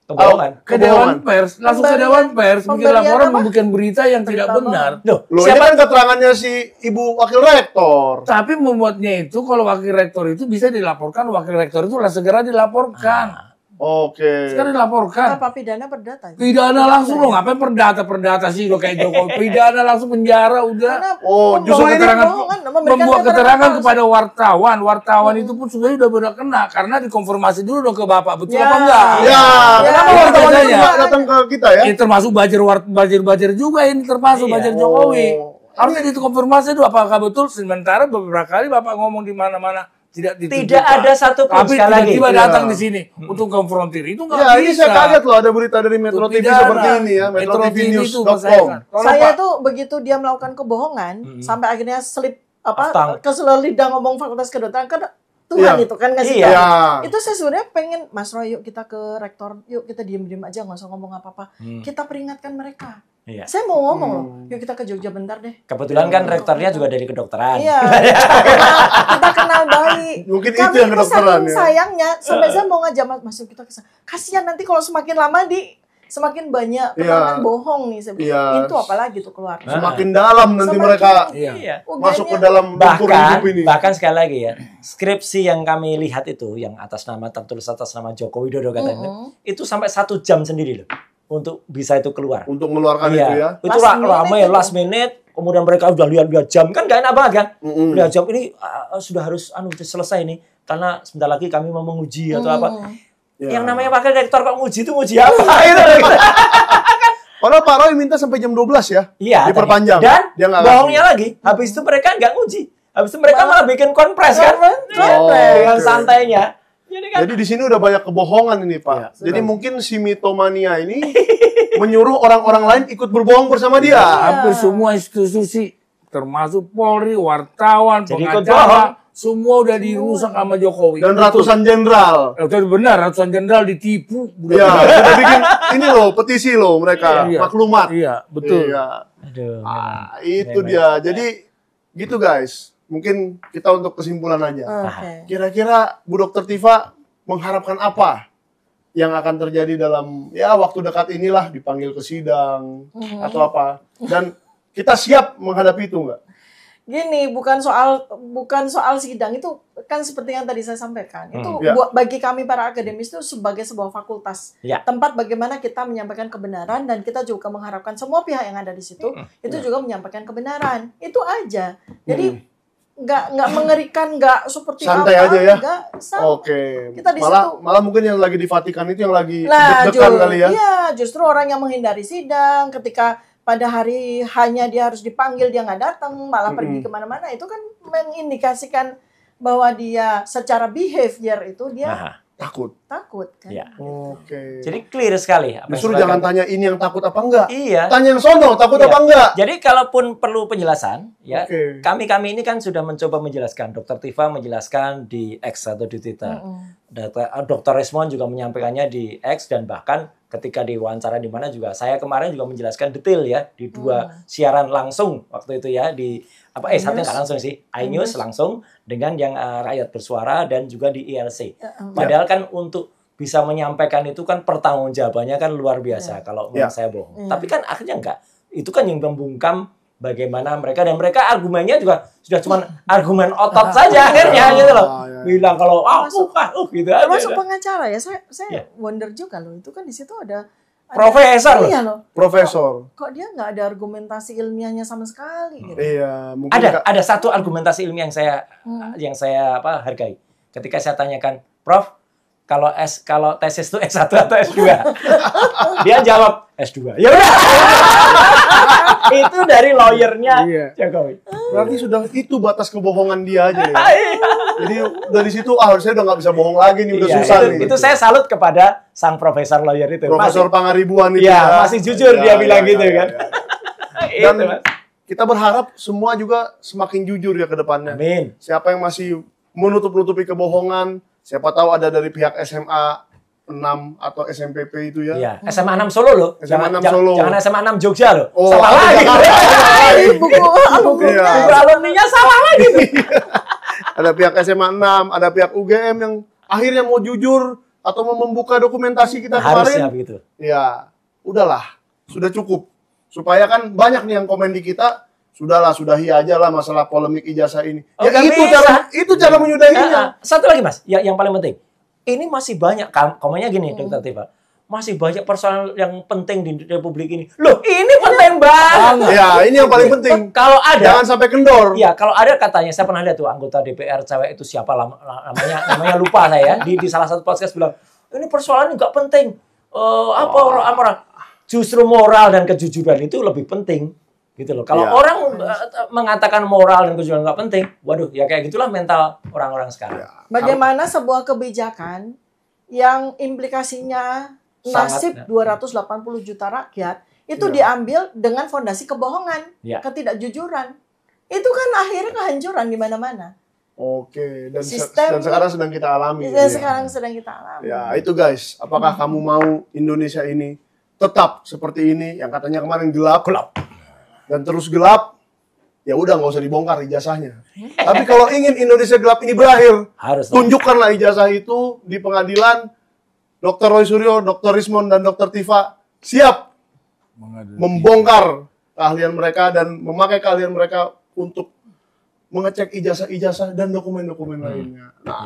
kebohongan. Ke Dewan Pers, langsung ke Dewan Pers, bikin laporan membuat berita yang tidak benar. Loh, ini kan keterangannya si Ibu Wakil Rektor. Tapi membuatnya itu, kalau Wakil Rektor itu bisa dilaporkan, Wakil Rektor itu segera dilaporkan. Oke. Sekarang dilaporkan. Apa pidana perdata? Pidana langsung loh, ngapain perdata sih udah kayak Jokowi. Pidana langsung penjara udah. Justru keterangan membuat keterangan kepada wartawan. Wartawan itu pun sebenarnya udah kena karena dikonfirmasi dulu dong ke Bapak betul apa enggak. Ya, kenapa wartawan juga datang ke kita ya? Ini termasuk buzzer juga ini termasuk buzzer Jokowi. Harusnya dikonfirmasi dulu apakah betul. Sementara beberapa kali Bapak ngomong di mana-mana. Tidak ada satupun sekali lagi. Tiba-tiba datang di sini untuk konfrontir. Itu nggak bisa. Ini saya kaget loh ada berita dari Metro TV seperti ini ya. MetroTVnews.com. Saya tuh begitu dia melakukan kebohongan sampai akhirnya keselip lidah ngomong Fakultas Kedokteran kan Tuhan itu kan ngasih tahu. Itu saya sebenarnya pengen Mas Roy yuk kita ke rektor, yuk kita diem-diem aja nggak usah ngomong apa-apa. Kita peringatkan mereka. Iya. Saya mau ngomong loh, yuk kita ke Jogja bentar deh. Kebetulan kan rektornya juga dari kedokteran. Iya, kita kenal baik. Mungkin itu yang kedokteran ya. Sayangnya, sampai saya mau ngajak masuk kita kesana. Kasihan nanti kalau semakin lama semakin banyak keterangan bohong nih sebenarnya. Itu apalagi tuh keluar. Semakin dalam nanti mereka masuk ke dalam lumpur hidup ini. Bahkan sekali lagi ya, skripsi yang kami lihat itu, yang tertulis atas nama Joko Widodo katanya, itu sampai 1 jam sendiri loh. Untuk bisa itu keluar. Untuk mengeluarkan itu ya. Itu ramai last minute. Kemudian mereka udah lihat jam. Kan gak enak banget kan. Lihat jam ini sudah harus selesai nih. Karena sebentar lagi kami mau menguji atau apa. Yang namanya Wakil Rektor kok nguji itu nguji apa? Padahal Pak Roy minta sampai jam 12 ya. Iya. Diperpanjang. Dan bohongnya lagi. Habis itu mereka nggak nguji. Habis itu mereka malah bikin konpres kan. Dengan santainya. Jadi di sini udah banyak kebohongan ini Pak. Jadi mungkin si mitomania ini menyuruh orang-orang lain ikut berbohong bersama dia. Hampir semua institusi, termasuk Polri, wartawan, pengacara, semua udah dirusak sama Jokowi. Dan ratusan jenderal. Benar, ratusan jenderal ditipu. Iya, udah bikin ini loh, petisi loh mereka, maklumat. Iya, betul. Aduh. Itu dia. Jadi gitu guys. Mungkin kita untuk kesimpulan aja. Kira-kira Bu Dr. Tifa mengharapkan apa yang akan terjadi dalam waktu dekat inilah, dipanggil ke sidang atau apa? Dan kita siap menghadapi itu nggak? Gini, bukan soal sidang itu kan seperti yang tadi saya sampaikan. Itu bagi kami para akademis itu sebagai sebuah fakultas. Tempat bagaimana kita menyampaikan kebenaran dan kita juga mengharapkan semua pihak yang ada di situ itu juga menyampaikan kebenaran. Itu aja. Jadi nggak mengerikan, nggak seperti santai apa, aja ya. Oke. Kita di situ malah mungkin yang lagi di Vatikan itu yang lagi deg-degan kali ya. Iya, justru orang yang menghindari sidang ketika pada hari hanya dia harus dipanggil dia nggak datang, malah pergi kemana-mana, itu kan mengindikasikan bahwa dia secara behavior itu dia takut kan. Ya. Oke. Jadi clear sekali. Justru jangan tanya ini yang takut apa enggak. Iya. Tanya yang sono takut apa enggak. Jadi kalaupun perlu penjelasan, ya kami ini kan sudah mencoba menjelaskan. Dr. Tifa menjelaskan di X atau di Twitter. Dr. Resmond juga menyampaikannya di X dan bahkan ketika diwawancara di mana juga saya kemarin juga menjelaskan detail ya di 2 siaran langsung waktu itu ya di satunya nggak langsung sih, iNews langsung dengan yang Rakyat Bersuara dan juga di ILC. Padahal kan untuk bisa menyampaikan itu kan pertanggungjawabannya kan luar biasa kalau menurut saya bohong. Tapi kan akhirnya enggak. Itu kan yang membungkam bagaimana mereka dan mereka argumennya juga sudah cuma argumen otot saja akhirnya gitu loh. Bilang kalau gitu aja. Termasuk pengacara ya. Saya wonder juga loh, itu kan di situ ada profesor. Iya loh. Profesor. Kok dia nggak ada argumentasi ilmiahnya sama sekali gitu. Iya, mungkin ada satu argumentasi ilmiah yang saya hargai. Ketika saya tanyakan, "Prof, kalau tesis itu S1 atau S2?" Dia jawab S2. Ya udah. Itu dari lawyernya Jokowi. Berarti sudah itu batas kebohongan dia aja ya. Jadi dari situ harusnya udah nggak bisa bohong lagi nih, udah susah nih. Itu saya salut kepada sang profesor lawyer itu. Profesor Pangaribuan itu ya. Masih jujur dia bilang gitu kan. Dan kita berharap semua juga semakin jujur ya ke depannya. Amin. Siapa yang masih menutup-nutupi kebohongan, siapa tahu ada dari pihak SMA 6 atau SMPP itu ya. Iya, SMA 6 Solo loh. SMA 6 Solo. Jangan SMA 6 Jogja loh. Salah lagi. Buku alumninya salah lagi. ada pihak SMA 6, ada pihak UGM yang akhirnya mau jujur atau mau membuka dokumentasi kita Harusnya kemarin. begitu. Ya, udahlah, sudah cukup. Supaya kan banyak nih yang komen di kita, sudahlah, sudahi aja lah masalah polemik ijazah ini. Ya itu cara menyudahinya. Satu lagi Mas, yang paling penting. Ini masih banyak, komennya gini Dr. Tifa. Masih banyak persoalan yang penting di Republik ini. Loh, ini penting banget. Ya, ini yang paling penting. Kalau ada, jangan sampai kendor. Ya, kalau ada katanya, saya pernah lihat tuh anggota DPR cewek itu siapa namanya lupa saya ya. Di salah satu podcast bilang, ini persoalan nggak penting. Orang justru moral dan kejujuran itu lebih penting. Gitu loh. Kalau orang mengatakan moral dan kejujuran nggak penting, waduh, ya kayak gitulah mental orang-orang sekarang. Bagaimana sebuah kebijakan yang implikasinya nasib 280 juta rakyat itu diambil dengan fondasi kebohongan, ketidakjujuran. Itu kan akhirnya kehancuran di mana-mana. Oke, dan sekarang sedang kita alami. Sekarang sedang kita alami. Ya, itu guys, apakah kamu mau Indonesia ini tetap seperti ini yang katanya kemarin gelap dan terus gelap? Ya udah, nggak usah dibongkar ijazahnya. Tapi kalau ingin Indonesia gelap ini berakhir, tunjukkanlah ijazah itu di pengadilan. Dr. Roy Suryo, Dr. Rismond, dan Dr. Tifa siap membongkar keahlian mereka dan memakai keahlian mereka untuk mengecek ijazah-ijazah dan dokumen-dokumen lainnya. Nah,